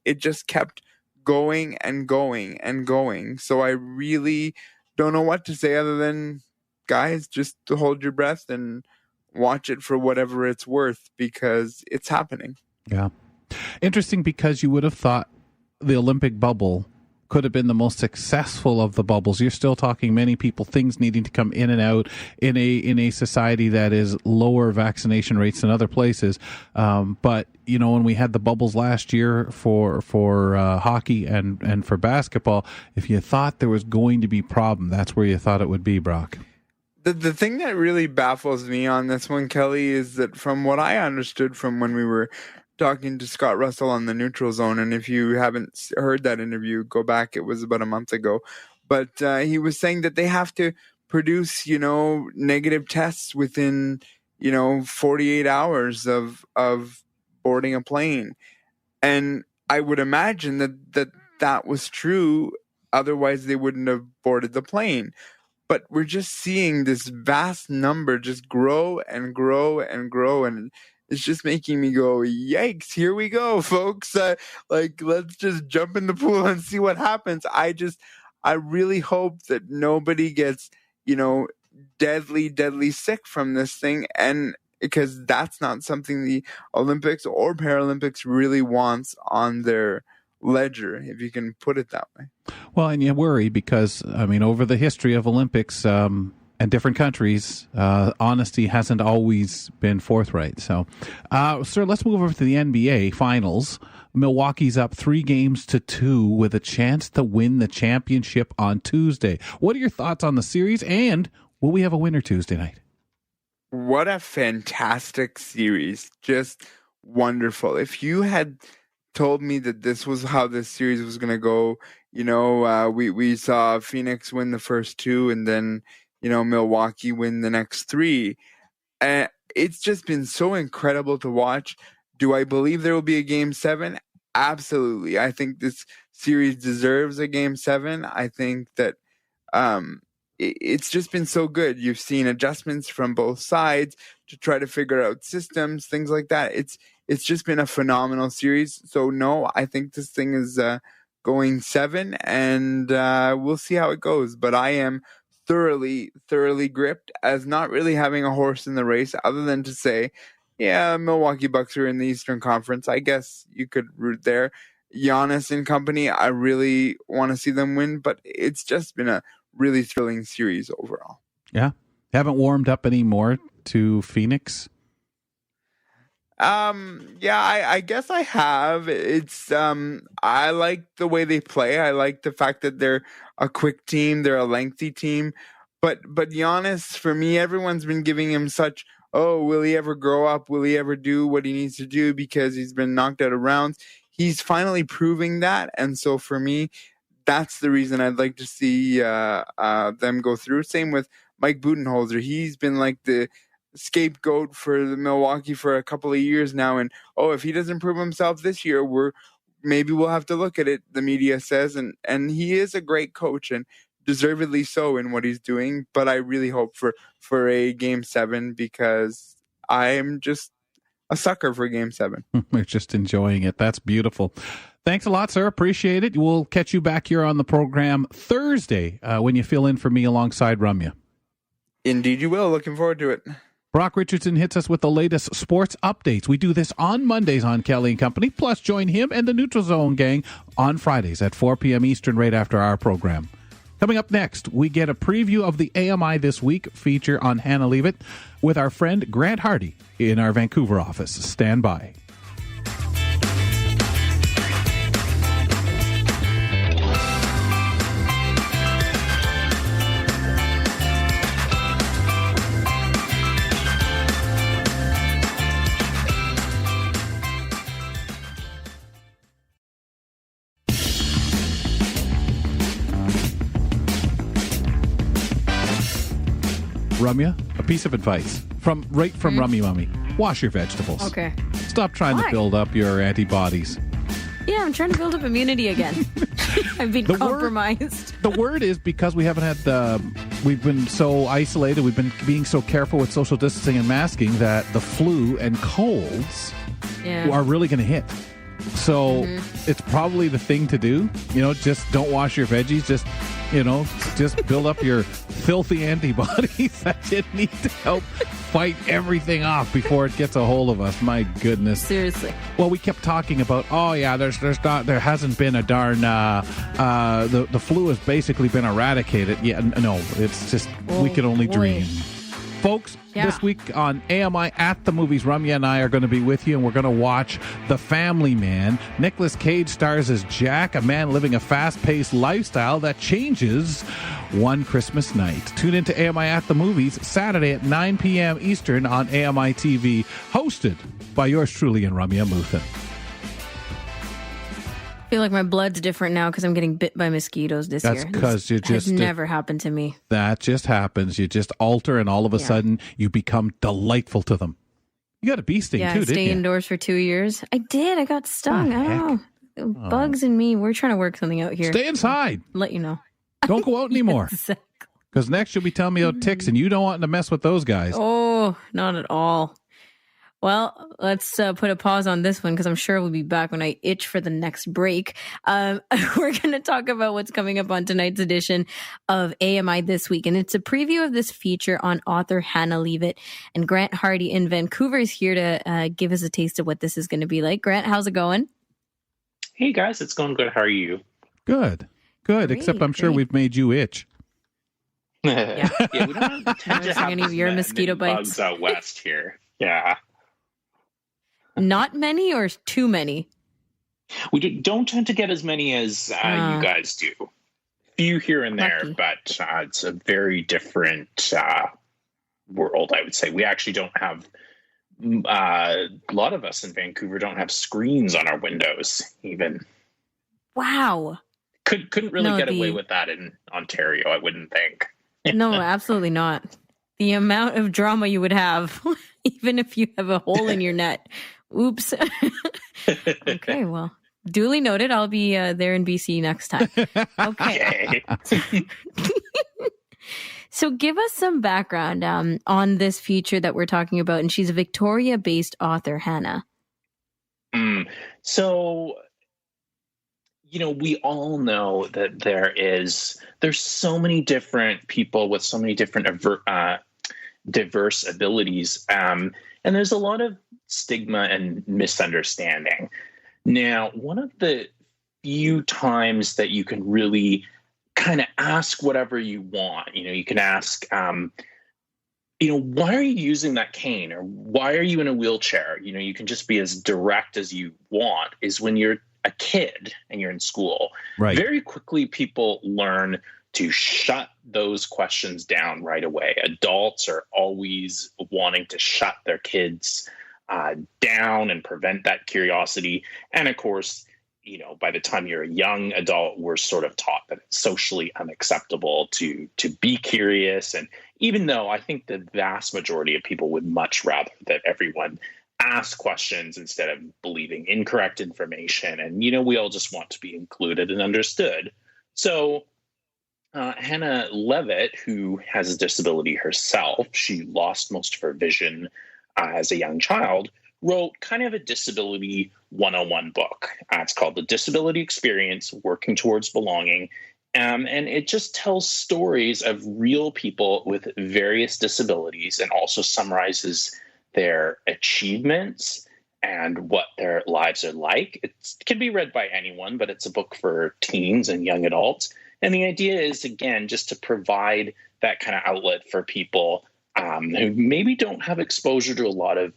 It just kept going and going and going. So I really don't know what to say other than, guys, just to hold your breath and watch it for whatever it's worth because it's happening. Yeah. Interesting, because you would have thought the Olympic bubble could have been the most successful of the bubbles. You're still talking many people, things needing to come in and out in a society that is lower vaccination rates than other places. But when we had the bubbles last year for hockey and for basketball, if you thought there was going to be problem, that's where you thought it would be, Brock. The thing that really baffles me on this one, Kelly, is that from what I understood from when we were talking to Scott Russell on the Neutral Zone, and if you haven't heard that interview, go back. It was about a month ago. But he was saying that they have to produce, negative tests within, 48 hours of boarding a plane. And I would imagine that was true. Otherwise, they wouldn't have boarded the plane. But we're just seeing this vast number just grow and grow and grow. And it's just making me go, yikes, here we go, folks. Let's just jump in the pool and see what happens. I really hope that nobody gets, deadly sick from this thing. And because that's not something the Olympics or Paralympics really wants on their ledger, if you can put it that way. Well, and you worry because, over the history of Olympics, and different countries, honesty hasn't always been forthright. So, sir, let's move over to the NBA Finals. Milwaukee's up 3-2 with a chance to win the championship on Tuesday. What are your thoughts on the series, and will we have a winner Tuesday night? What a fantastic series. Just wonderful. If you had told me that this was how this series was going to go, we saw Phoenix win the first two and then Milwaukee win the next three. It's just been so incredible to watch. Do I believe there will be a Game 7? Absolutely. I think this series deserves a Game 7. I think that it's just been so good. You've seen adjustments from both sides to try to figure out systems, things like that. It's just been a phenomenal series. So, no, I think this thing is going 7, and we'll see how it goes. But I am thoroughly gripped as not really having a horse in the race other than to say, yeah, Milwaukee Bucks are in the Eastern Conference. I guess you could root there. Giannis and company, I really want to see them win, but it's just been a really thrilling series overall. Yeah. Haven't warmed up anymore to Phoenix? I guess I have. It's I like the way they play. I like the fact that they're a quick team, they're a lengthy team. But Giannis, for me, everyone's been giving him such, will he ever grow up? Will he ever do what he needs to do because he's been knocked out of rounds? He's finally proving that. And so for me, that's the reason I'd like to see them go through. Same with Mike Budenholzer. He's been like the scapegoat for the Milwaukee for a couple of years now. And, if he doesn't prove himself this year, maybe we'll have to look at it, the media says. And he is a great coach and deservedly so in what he's doing. But I really hope for a Game 7 because I'm just a sucker for Game 7. We're just enjoying it. That's beautiful. Thanks a lot, sir. Appreciate it. We'll catch you back here on the program Thursday when you fill in for me alongside Rumya. Indeed you will. Looking forward to it. Brock Richardson hits us with the latest sports updates. We do this on Mondays on Kelly and Company. Plus, join him and the Neutral Zone gang on Fridays at 4 p.m. Eastern, right after our program. Coming up next, we get a preview of the AMI This Week feature on Hannah Leavitt with our friend Grant Hardy in our Vancouver office. Stand by. Ramya, a piece of advice from Rummy Mummy. Wash your vegetables. Okay. Stop trying to build up your antibodies. Yeah, I'm trying to build up immunity again. I've been compromised. The word is because we haven't had we've been so isolated, we've been being so careful with social distancing and masking that the flu and colds are really going to hit. So it's probably the thing to do. Just don't wash your veggies. Just build up your filthy antibodies that you need to help fight everything off before it gets a hold of us. My goodness. Seriously. Well, we kept talking about, there hasn't been a darn, the flu has basically been eradicated. Yeah, no, it's just, we can only dream. Folks, this week on AMI at the Movies, Ramya and I are going to be with you, and we're going to watch The Family Man. Nicolas Cage stars as Jack, a man living a fast-paced lifestyle that changes one Christmas night. Tune into AMI at the Movies Saturday at 9 p.m. Eastern on AMI TV, hosted by yours truly and Ramya Muthan. I feel like my blood's different now because I'm getting bit by mosquitoes this year. That's because you just... It's never happened to me. That just happens. You just alter, and all of a sudden, you become delightful to them. You got a bee sting, too, didn't you? Stay indoors for 2 years. I did. I got stung. I don't know. Bugs and me, we're trying to work something out here. Stay inside. Let you know. Don't go out anymore. Exactly. Because next you'll be telling me about ticks, and you don't want to mess with those guys. Oh, not at all. Well, let's put a pause on this one because I'm sure we'll be back when I itch for the next break. We're going to talk about what's coming up on tonight's edition of AMI This Week. And it's a preview of this feature on author Hannah Leavitt. And Grant Hardy in Vancouver is here to give us a taste of what this is going to be like. Grant, how's it going? Hey, guys. It's going good. How are you? Good. Great, except I'm sure we've made you itch. Yeah, we don't tend to have any of your mosquito bites bugs out west here. Yeah. Not many or too many? We don't tend to get as many as you guys do. Few here and there, but it's a very different world, I would say. We actually don't have, a lot of us in Vancouver don't have screens on our windows, even. Wow. Couldn't really get away with that in Ontario, I wouldn't think. No, absolutely not. The amount of drama you would have, even if you have a hole in your net. Oops. Okay, well, duly noted. I'll be there in BC next time. Okay. So give us some background on this feature that we're talking about. And she's a Victoria-based author, Hannah. So, we all know that there's so many different people with so many different diverse abilities. And there's a lot of stigma and misunderstanding. Now, one of the few times that you can really kind of ask whatever you want, you can ask, why are you using that cane? Or why are you in a wheelchair? You can just be as direct as you want, is when you're a kid and you're in school. Right. Very quickly, people learn to shut those questions down right away. Adults are always wanting to shut their kids down and prevent that curiosity. And of course, by the time you're a young adult, we're sort of taught that it's socially unacceptable to be curious. And even though I think the vast majority of people would much rather that everyone ask questions instead of believing incorrect information. And, we all just want to be included and understood. So Hannah Leavitt, who has a disability herself, she lost most of her vision as a young child, wrote kind of a disability 101 book. It's called The Disability Experience, Working Towards Belonging. And it just tells stories of real people with various disabilities and also summarizes their achievements and what their lives are like. It can be read by anyone, but it's a book for teens and young adults. And the idea is, again, just to provide that kind of outlet for people who maybe don't have exposure to a lot of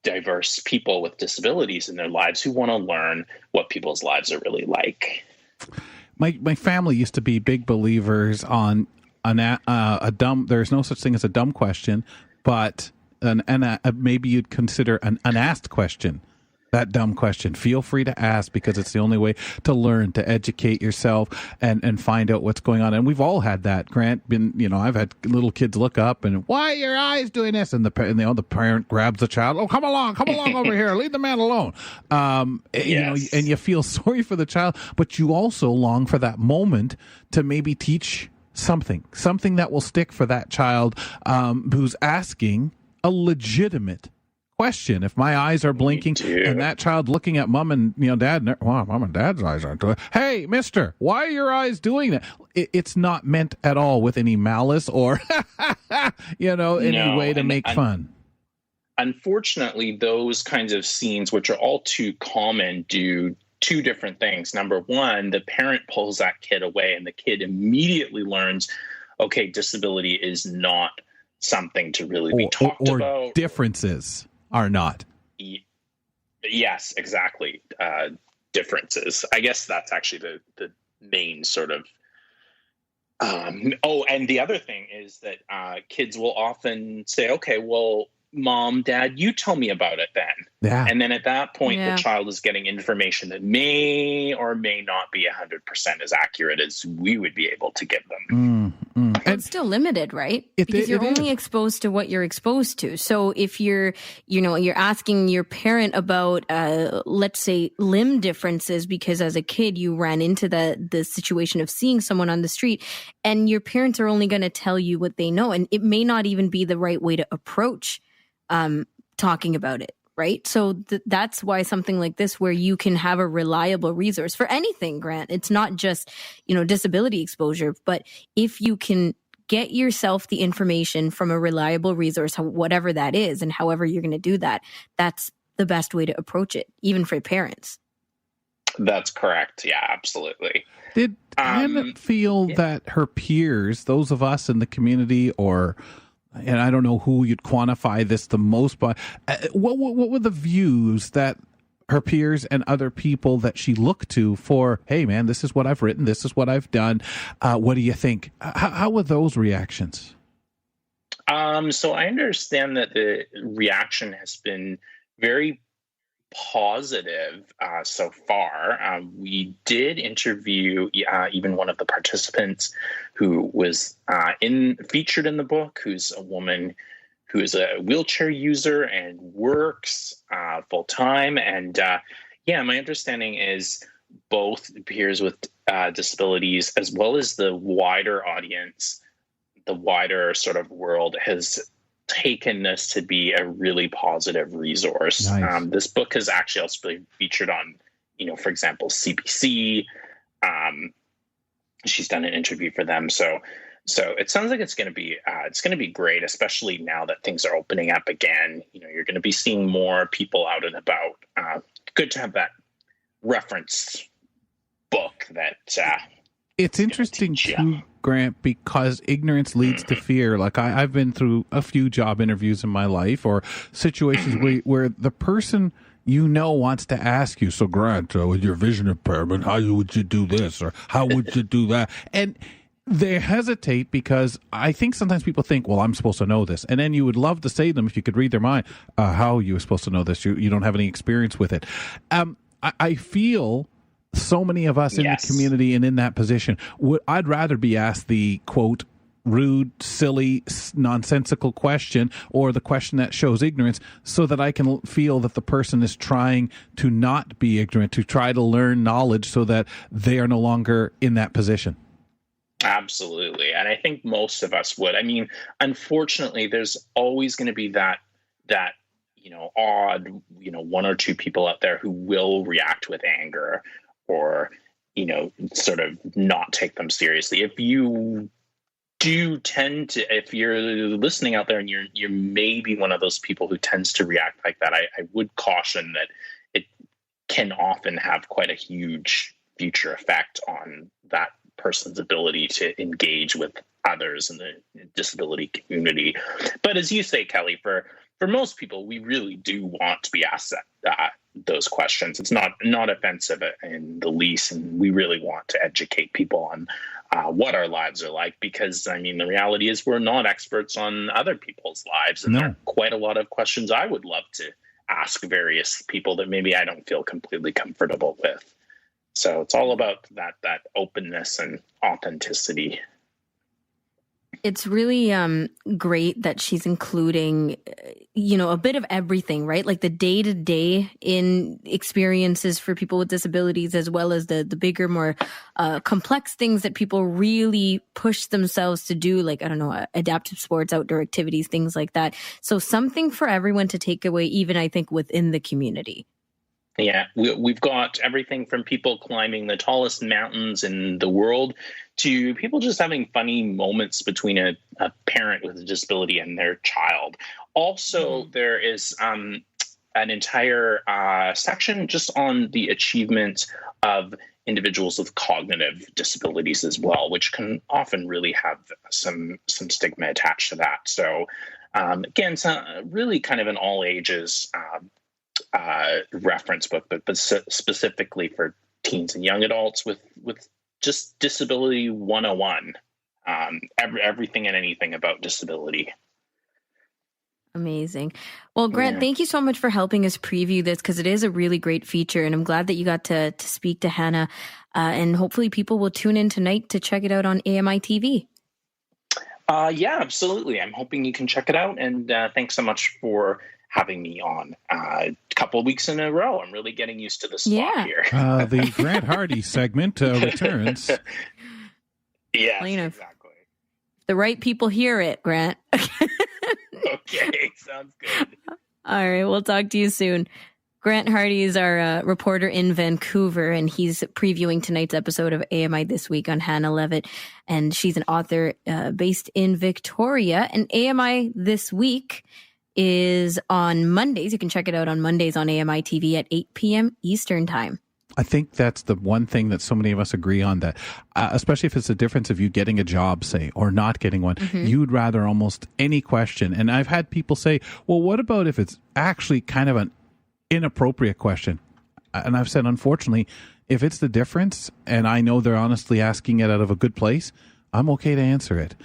diverse people with disabilities in their lives, who want to learn what people's lives are really like. My family used to be big believers on a dumb. There's no such thing as a dumb question, but maybe you'd consider an unasked question. that dumb question. Feel free to ask, because it's the only way to learn, to educate yourself and find out what's going on. And we've all had that, Grant. I've had little kids look up and, why are your eyes doing this? And the parent grabs the child. Oh, come along over here. Leave the man alone. Yes. And you feel sorry for the child, but you also long for that moment to maybe teach something that will stick for that child who's asking a legitimate question. If my eyes are blinking and that child looking at mom and dad, wow, mom and dad's eyes aren't doing it. Hey, mister, why are your eyes doing that? It's not meant at all with any malice or any way to make fun. Unfortunately, those kinds of scenes, which are all too common, do two different things. Number one, the parent pulls that kid away and the kid immediately learns, okay, disability is not something to really be talked about. Differences are not. Yes, exactly. Differences. I guess that's actually the main sort of. And the other thing is that kids will often say, okay, well, Mom, Dad, you tell me about it then. Yeah. And then at that point, the child is getting information that may or may not be 100% as accurate as we would be able to give them. Well, it's still limited, right? Because you're only exposed to what you're exposed to. So if you're asking your parent about, let's say, limb differences, because as a kid you ran into the situation of seeing someone on the street, and your parents are only going to tell you what they know, and it may not even be the right way to approach talking about it, right? So that's why something like this, where you can have a reliable resource for anything, Grant, it's not just, disability exposure, but if you can get yourself the information from a reliable resource, whatever that is, and however you're going to do that, that's the best way to approach it, even for parents. That's correct. Yeah, absolutely. Did Anna feel that her peers, those of us in the community, and I don't know who you'd quantify this the most, but what were the views that her peers and other people that she looked to for, hey, man, this is what I've written, this is what I've done, what do you think? How were those reactions? So I understand that the reaction has been very positive so far. We did interview even one of the participants who was featured in the book, who's a woman who is a wheelchair user and works full time. And my understanding is both peers with disabilities, as well as the wider audience, the wider sort of world, has taken this to be a really positive resource. Nice. This book has actually also been featured on, for example, CBC. She's done an interview for them. So it sounds like it's going to be great, especially now that things are opening up again. You're going to be seeing more people out and about. Good to have that reference book that. It's interesting too, Grant, because ignorance leads to fear. Like I've been through a few job interviews in my life, or situations where the person wants to ask you, so Grant, with your vision impairment, how would you do this, or how would you do that? And they hesitate because I think sometimes people think, well, I'm supposed to know this. And then you would love to say to them, if you could read their mind, how are you supposed to know this? You don't have any experience with it. I feel so many of us in the community and in that position, I'd rather be asked the, quote, rude, silly, nonsensical question, or the question that shows ignorance, so that I can feel that the person is trying to not be ignorant, to try to learn knowledge so that they are no longer in that position. Absolutely. And I think most of us would. I mean, unfortunately, there's always going to be that odd, one or two people out there who will react with anger, or, sort of not take them seriously. If you do tend to, if you're listening out there and you're maybe one of those people who tends to react like that, I would caution that it can often have quite a huge future effect on that person's ability to engage with others in the disability community. But as you say, Kelly, for most people, we really do want to be asked those questions. It's not offensive in the least, and we really want to educate people on what our lives are like, because, I mean, the reality is we're not experts on other people's lives, and there are quite a lot of questions I would love to ask various people that maybe I don't feel completely comfortable with. So it's all about that openness and authenticity. It's really great that she's including, a bit of everything, right? Like the day-to-day in experiences for people with disabilities, as well as the bigger, more complex things that people really push themselves to do, like, I don't know, adaptive sports, outdoor activities, things like that. So something for everyone to take away, even I think within the community. Yeah, we've got everything from people climbing the tallest mountains in the world to people just having funny moments between a parent with a disability and their child. Also, there is an entire section just on the achievement of individuals with cognitive disabilities as well, which can often really have some stigma attached to that. So again, it's really kind of an all ages reference book, but specifically for teens and young adults with just disability 101, everything and anything about disability. Amazing. Well, Grant, thank you so much for helping us preview this, because it is a really great feature, and I'm glad that you got to speak to Hannah, and hopefully people will tune in tonight to check it out on AMI TV. Yeah, absolutely. I'm hoping you can check it out, and thanks so much for having me on a couple of weeks in a row. I'm really getting used to the spot here. The Grant Hardy segment returns. Yes, Lena, exactly. The right people hear it, Grant. Okay, sounds good. All right, we'll talk to you soon. Grant Hardy is our reporter in Vancouver, and he's previewing tonight's episode of AMI This Week on Hannah Levitt, and she's an author based in Victoria. And AMI This Week is on Mondays. You can check it out on Mondays on AMI TV at 8 p.m. Eastern Time. I think that's the one thing that so many of us agree on, that especially if it's the difference of you getting a job, say, or not getting one, you'd rather almost any question. And I've had people say, well, what about if it's actually kind of an inappropriate question? And I've said, unfortunately, if it's the difference and I know they're honestly asking it out of a good place, I'm okay to answer it.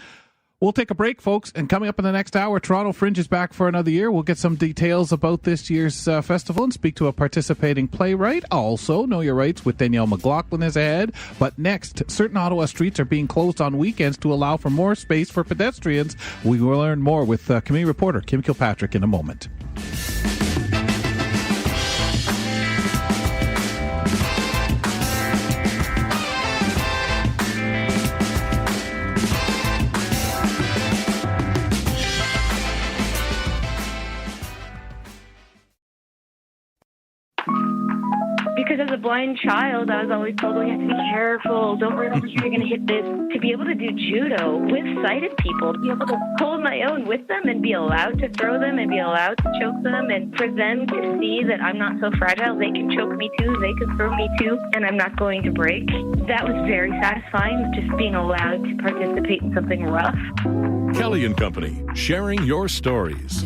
We'll take a break, folks, and coming up in the next hour, Toronto Fringe is back for another year. We'll get some details about this year's festival and speak to a participating playwright. Also, Know Your Rights with Danielle McLaughlin is ahead. But next, certain Ottawa streets are being closed on weekends to allow for more space for pedestrians. We will learn more with community reporter Kim Kilpatrick in a moment. Because as a blind child, I was always told, you have to be careful, don't run over here, you're going to hit this. To be able to do judo with sighted people, to be able to hold my own with them and be allowed to throw them and be allowed to choke them, and for them to see that I'm not so fragile, they can choke me too, they can throw me too, and I'm not going to break. That was very satisfying, just being allowed to participate in something rough. Kelly and Company, sharing your stories.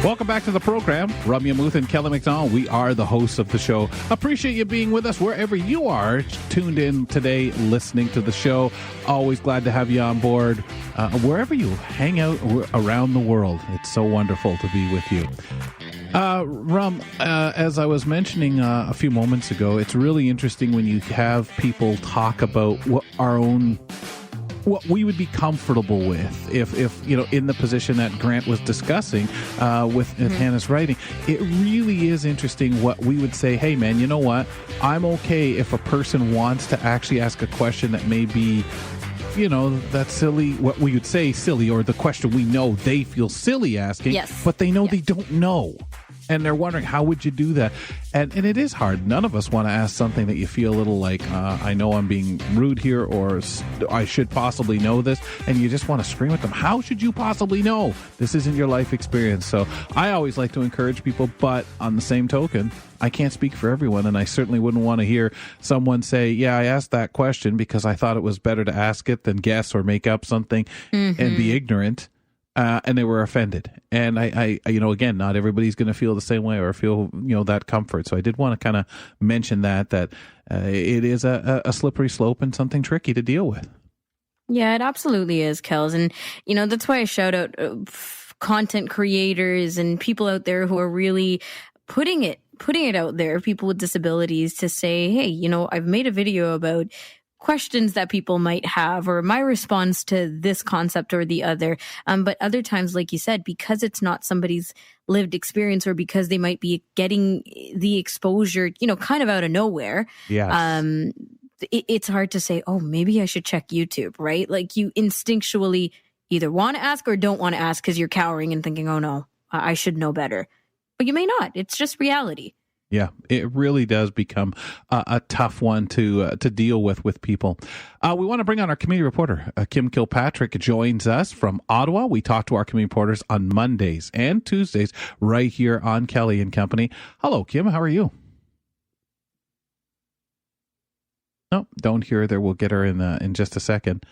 Welcome back to the program. Ramya Muth and Kelly McDonald. We are the hosts of the show. Appreciate you being with us wherever you are tuned in today, listening to the show. Always glad to have you on board. Wherever you hang out around the world, it's so wonderful to be with you. Ram, as I was mentioning a few moments ago, it's really interesting when you have people talk about what we would be comfortable with if in the position that Grant was discussing with Hannah's writing. It really is interesting what we would say, hey man, you know what? I'm okay if a person wants to actually ask a question that may be, that's silly, what we would say silly, or the question we know they feel silly asking, but they know they don't know. And they're wondering, how would you do that? And it is hard. None of us want to ask something that you feel a little like, I know I'm being rude here, or I should possibly know this. And you just want to scream at them. How should you possibly know? This isn't your life experience. So I always like to encourage people, but on the same token, I can't speak for everyone. And I certainly wouldn't want to hear someone say, yeah, I asked that question because I thought it was better to ask it than guess or make up something and be ignorant. and they were offended. And I again, not everybody's going to feel the same way or feel, that comfort. So I did want to kind of mention that it is a slippery slope and something tricky to deal with. Yeah, it absolutely is, Kels. And, that's why I shout out content creators and people out there who are really putting it out there, people with disabilities, to say, hey, I've made a video about questions that people might have or my response to this concept or the other. But other times, like you said, because it's not somebody's lived experience or because they might be getting the exposure, kind of out of nowhere. Yes. It's hard to say, oh, maybe I should check YouTube, right? Like you instinctually either want to ask or don't want to ask because you're cowering and thinking, oh no, I should know better. But you may not. It's just reality. Yeah, it really does become a tough one to deal with people. We want to bring on our community reporter. Kim Kilpatrick joins us from Ottawa. We talk to our community reporters on Mondays and Tuesdays right here on Kelly and Company. Hello, Kim. How are you? No, don't hear her there. We'll get her in just a second.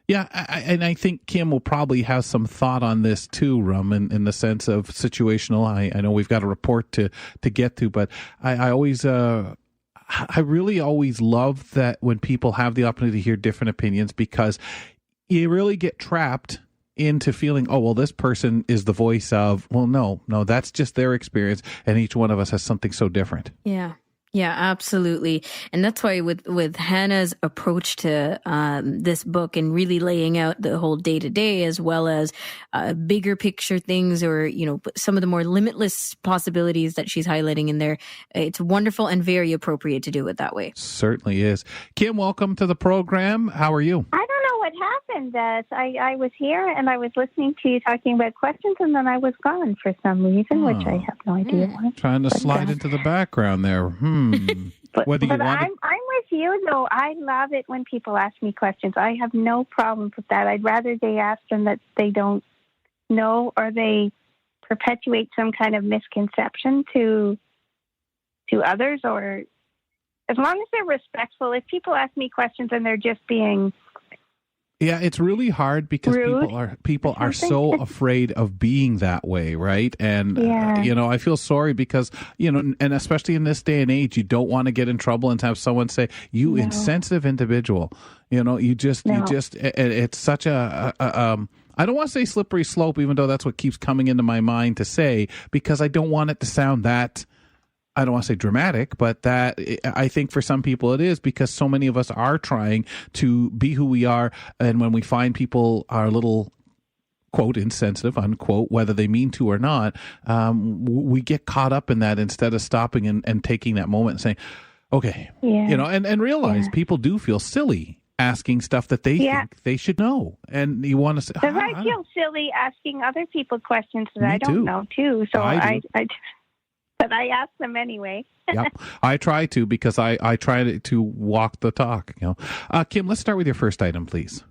Yeah, I think Kim will probably have some thought on this too, Rum, in the sense of situational. I know we've got a report to get to, but I really always love that when people have the opportunity to hear different opinions, because you really get trapped into feeling, oh, well, this person is the voice of, well, no, that's just their experience, and each one of us has something so different. Yeah, absolutely. And that's why with Hannah's approach to this book and really laying out the whole day-to-day as well as bigger picture things or, some of the more limitless possibilities that she's highlighting in there, it's wonderful and very appropriate to do it that way. Certainly is. Kim, welcome to the program. How are you? I don't know what happened. I was here and I was listening to you talking about questions, and then I was gone for some reason, which I have no idea why. Trying to slide into the background there. But I'm with you, though. I love it when people ask me questions. I have no problem with that. I'd rather they ask them that they don't know or they perpetuate some kind of misconception to others, or as long as they're respectful. If people ask me questions and they're just being... Yeah, it's really hard because people are so afraid of being that way, right? And I feel sorry because and especially in this day and age, you don't want to get in trouble and have someone say, "You insensitive individual." It's such a I don't want to say slippery slope, even though that's what keeps coming into my mind to say, because I don't want it to sound that. I don't want to say dramatic, but that I think for some people it is, because so many of us are trying to be who we are. And when we find people are a little, quote, insensitive, unquote, whether they mean to or not, we get caught up in that instead of stopping and taking that moment and saying, okay, and realize people do feel silly asking stuff that they think they should know. And you want to say, I feel silly asking other people questions that I don't know too. So but I ask them anyway. Yep, I try to, because I try to walk the talk. Kim, let's start with your first item, please.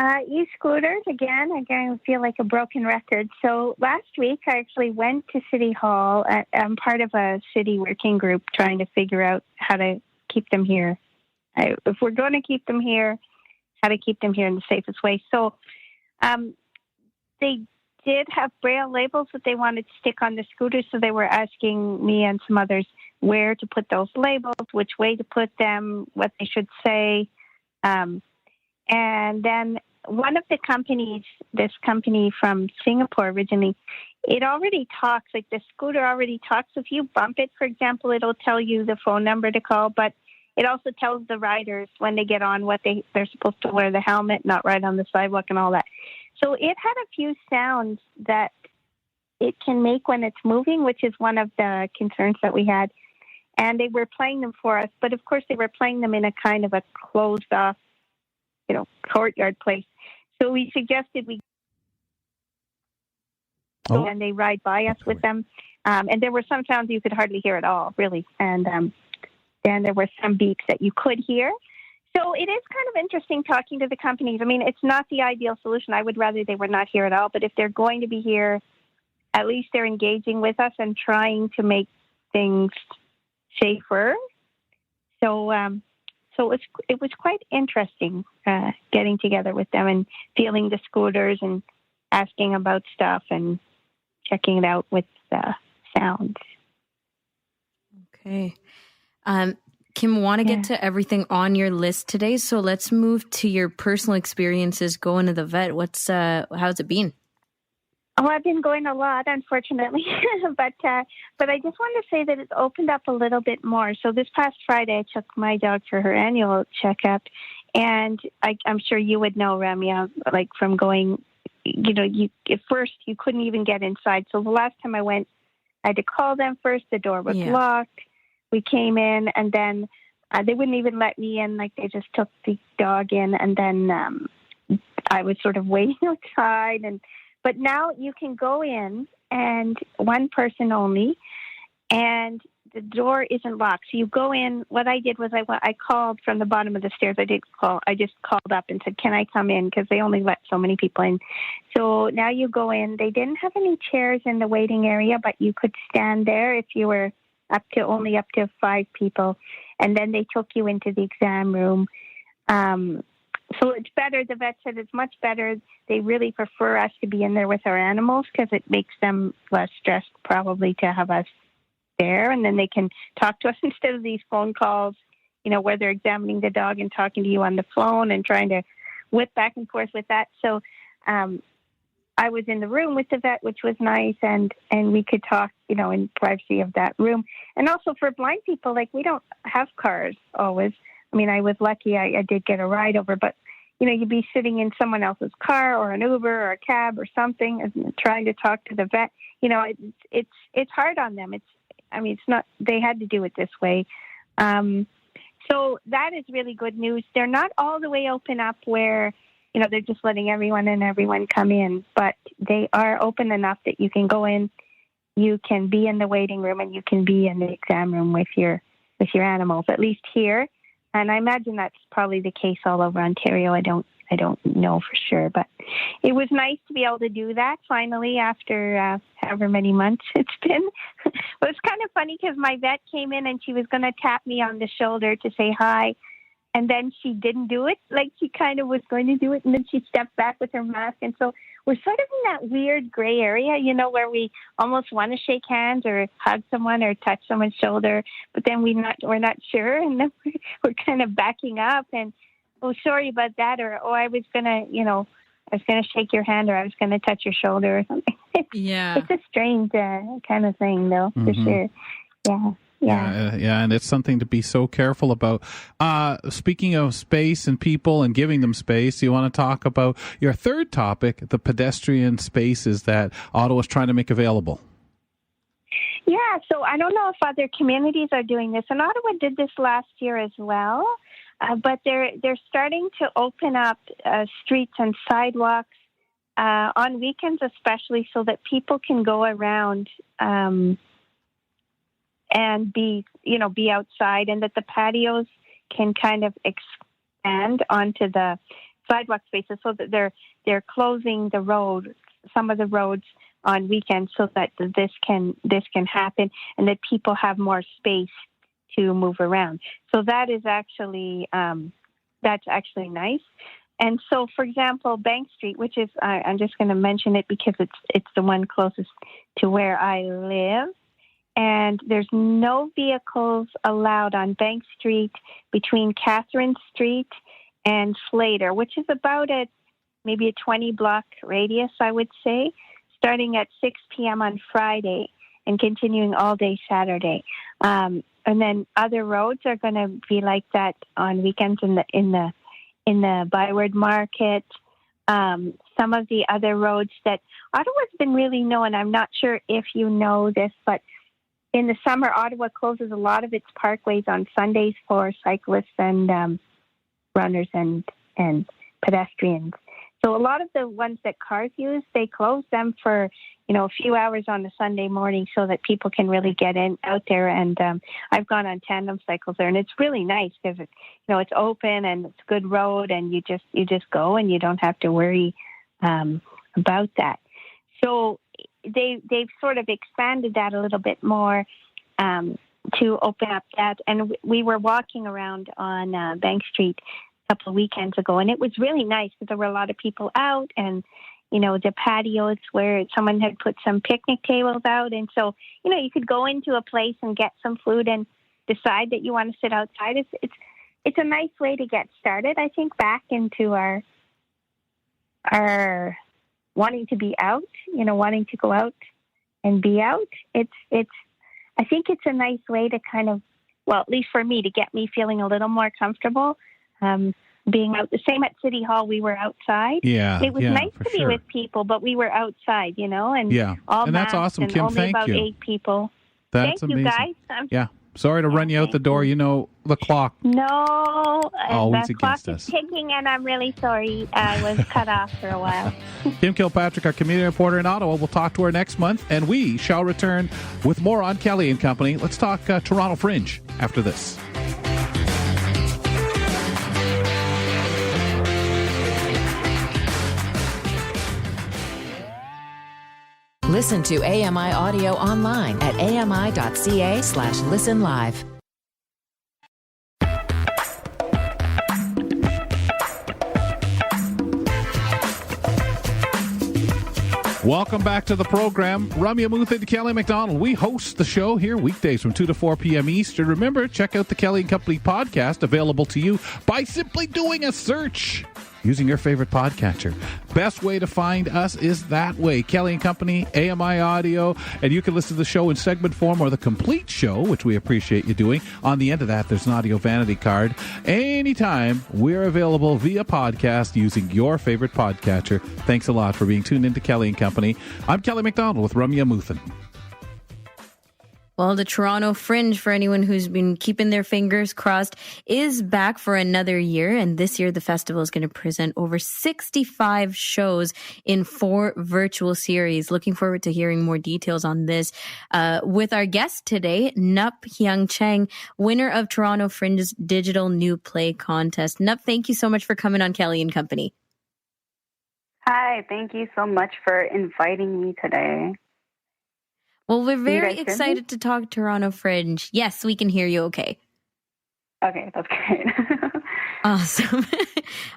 E-scooters, again, I feel like a broken record. So last week, I actually went to City Hall. I'm part of a city working group trying to figure out how to keep them here. If we're going to keep them here, how to keep them here in the safest way. So they did have Braille labels that they wanted to stick on the scooters, so they were asking me and some others where to put those labels, which way to put them, what they should say. And then one of the companies, this company from Singapore originally, it already talks, like the scooter already talks. If you bump it, for example, it'll tell you the phone number to call, but it also tells the riders when they get on what they're supposed to wear the helmet, not ride on the sidewalk and all that. So it had a few sounds that it can make when it's moving, which is one of the concerns that we had. And they were playing them for us, but of course they were playing them in a kind of a closed off, courtyard place. So we suggested we go and they ride by us with them. And there were some sounds you could hardly hear at all, really. And then there were some beeps that you could hear. So it is kind of interesting talking to the companies. I mean, it's not the ideal solution. I would rather they were not here at all. But if they're going to be here, at least they're engaging with us and trying to make things safer. So So it was quite interesting getting together with them and feeling the scooters and asking about stuff and checking it out with sounds. Okay. Kim, want to get to everything on your list today, so let's move to your personal experiences going to the vet. How's it been? Oh, I've been going a lot, unfortunately, but I just wanted to say that it's opened up a little bit more. So this past Friday, I took my dog for her annual checkup, and I'm sure you would know, Ramya, like from going, at first you couldn't even get inside. So the last time I went, I had to call them first. The door was locked. We came in, and then they wouldn't even let me in. Like, they just took the dog in, and then I was sort of waiting outside. But now you can go in, and one person only, and the door isn't locked. So you go in. What I did was I called from the bottom of the stairs. I just called up and said, "Can I come in?" Because they only let so many people in. So now you go in. They didn't have any chairs in the waiting area, but you could stand there if you were up to 5 people. And then they took you into the exam room. So it's better. The vet said it's much better. They really prefer us to be in there with our animals because it makes them less stressed probably to have us there. And then they can talk to us instead of these phone calls, where they're examining the dog and talking to you on the phone and trying to whip back and forth with that. So I was in the room with the vet, which was nice, and we could talk, in privacy of that room. And also for blind people, like, we don't have cars always. I mean, I was lucky I did get a ride over, but, you'd be sitting in someone else's car or an Uber or a cab or something and trying to talk to the vet. It's hard on them. It's not, they had to do it this way. So that is really good news. They're not all the way open up where, they're just letting everyone come in, but they are open enough that you can go in, you can be in the waiting room, and you can be in the exam room with your animals, at least here. And I imagine that's probably the case all over Ontario. I don't know for sure, but it was nice to be able to do that finally after however many months it's been. It was kind of funny because my vet came in and she was going to tap me on the shoulder to say hi. And then she didn't do it. Like, she kind of was going to do it, and then she stepped back with her mask. And so we're sort of in that weird gray area, where we almost want to shake hands or hug someone or touch someone's shoulder, but then we're not sure, and then we're kind of backing up and, "Oh, sorry about that," or "Oh, I was gonna shake your hand, or I was gonna touch your shoulder," or something. Yeah, it's a strange kind of thing, though, for sure. Yeah. Yeah, and it's something to be so careful about. Speaking of space and people and giving them space, you want to talk about your third topic, the pedestrian spaces that Ottawa's trying to make available. Yeah, so I don't know if other communities are doing this, and Ottawa did this last year as well, but they're starting to open up streets and sidewalks on weekends especially, so that people can go around and be outside, and that the patios can kind of expand onto the sidewalk spaces, so that they're closing some of the roads on weekends, so that this can happen, and that people have more space to move around. So that is actually that's actually nice. And so, for example, Bank Street, which is I'm just going to mention it because it's the one closest to where I live. And there's no vehicles allowed on Bank Street between Catherine Street and Slater, which is about maybe a 20-block radius, I would say, starting at 6 p.m. on Friday and continuing all day Saturday. And then other roads are going to be like that on weekends in the Byward Market. Some of the other roads that Ottawa's been really known. I'm not sure if you know this, but in the summer, Ottawa closes a lot of its parkways on Sundays for cyclists and runners and pedestrians. So a lot of the ones that cars use, they close them for a few hours on a Sunday morning so that people can really get out there. And I've gone on tandem cycles there, and it's really nice because it's open and it's a good road, and you just go and you don't have to worry about that. So they've sort of expanded that a little bit more to open up that. And we were walking around on Bank Street a couple of weekends ago, and it was really nice because there were a lot of people out, and the patios where someone had put some picnic tables out, and so you could go into a place and get some food and decide that you want to sit outside. It's a nice way to get started, I think, back into our wanting to be out, wanting to go out and be out. I think it's a nice way to kind of, well, at least for me, to get me feeling a little more comfortable. Being out, the same at City Hall, we were outside. Yeah, it was nice to be with people, but we were outside, and all and that's awesome, and Kim. only Thank about you. 8 people. That's thank amazing. you, guys. Yeah. Sorry to run you out the door. The clock. No, Always the clock against us. is ticking, and I'm really sorry I was cut off for a while. Kim Kilpatrick, our community reporter in Ottawa. We'll talk to her next month, and we shall return with more on Kelly and Company. Let's talk Toronto Fringe after this. Listen to AMI Audio online at ami.ca/listen live. Welcome back to the program. Ramya Mutha and Kelly McDonald. We host the show here weekdays from 2 to 4 p.m. Eastern. Remember, check out the Kelly and Company podcast, available to you by simply doing a search using your favorite podcatcher. Best way to find us is that way. Kelly and Company, AMI Audio, and you can listen to the show in segment form or the complete show, which we appreciate you doing. On the end of that, there's an audio vanity card. Anytime, we're available via podcast using your favorite podcatcher. Thanks a lot for being tuned into Kelly and Company. I'm Kelly McDonald with Ramya Muthan. Well, the Toronto Fringe, for anyone who's been keeping their fingers crossed, is back for another year. And this year, the festival is going to present over 65 shows in 4 virtual series. Looking forward to hearing more details on this with our guest today, Nup Hyung Chang, winner of Toronto Fringe's Digital New Play Contest. Nup, thank you so much for coming on Kelly and Company. Hi, thank you so much for inviting me today. Well, we're very excited to talk Toronto Fringe. Yes, we can hear you okay. Okay, that's great. Awesome.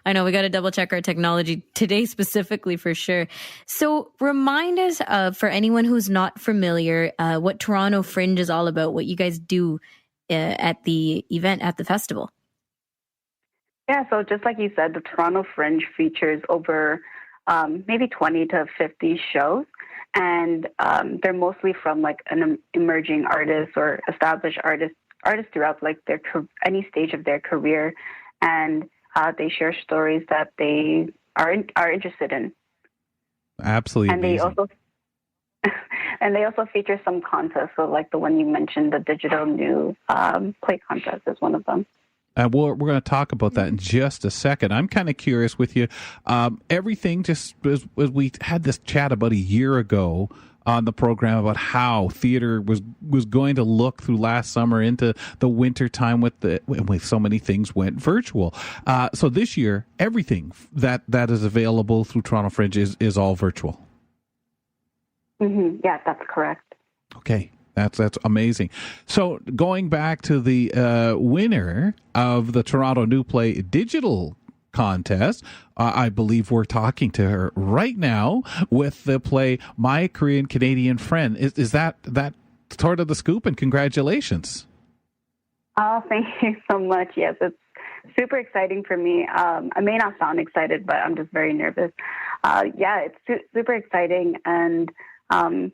I know we got to double check our technology today specifically for sure. So remind us, for anyone who's not familiar, what Toronto Fringe is all about, what you guys do at the event, at the festival. Yeah, so just like you said, the Toronto Fringe features over maybe 20 to 50 shows. And they're mostly from like an emerging artist or established artists throughout like any stage of their career, and they share stories that they are interested in. Absolutely, and they also feature some contests. So like the one you mentioned, the Digital New Play Contest is one of them. We're going to talk about that in just a second. I'm kind of curious with you. Everything just as we had this chat about a year ago on the program about how theater was going to look through last summer into the winter time with so many things went virtual. So this year, everything that is available through Toronto Fringe is all virtual. Mm-hmm. Yeah, that's correct. Okay. That's amazing. So going back to the winner of the Toronto New Play Digital Contest, I believe we're talking to her right now with the play My Korean Canadian Friend. Is that sort of the scoop? And congratulations. Oh, thank you so much. Yes, it's super exciting for me. I may not sound excited, but I'm just very nervous. Yeah, it's super exciting. And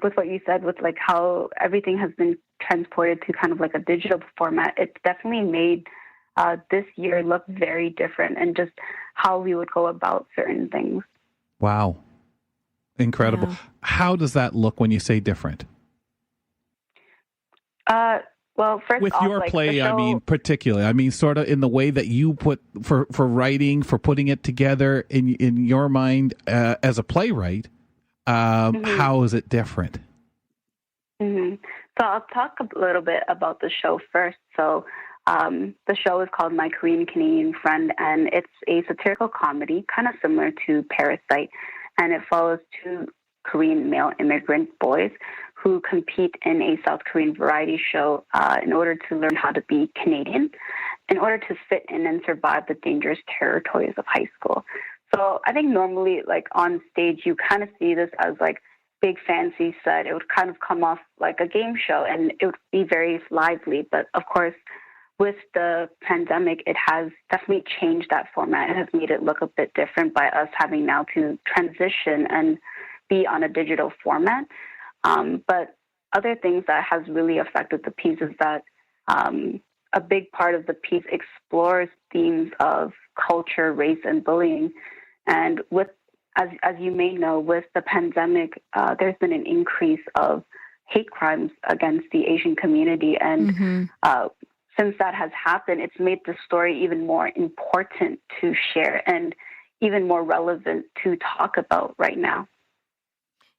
with what you said, with like how everything has been transported to kind of like a digital format, it's definitely made this year look very different, and just how we would go about certain things. Wow. Incredible. Yeah. How does that look when you say different? Well, first with off, your like play, show, I mean, particularly, I mean, sort of in the way that you put for writing, for putting it together in your mind as a playwright. How is it different? Mm-hmm. So I'll talk a little bit about the show first. So the show is called My Korean Canadian Friend, and it's a satirical comedy, kind of similar to Parasite, and it follows 2 Korean male immigrant boys who compete in a South Korean variety show in order to learn how to be Canadian, in order to fit in and survive the dangerous territories of high school. So I think normally, like on stage, you kind of see this as like big fancy set. It would kind of come off like a game show, and it would be very lively. But of course, with the pandemic, it has definitely changed that format. It has made it look a bit different by us having now to transition and be on a digital format. But other things that has really affected the piece is that a big part of the piece explores themes of culture, race, and bullying. And with, as you may know, with the pandemic, there's been an increase of hate crimes against the Asian community. And since that has happened, it's made the story even more important to share and even more relevant to talk about right now.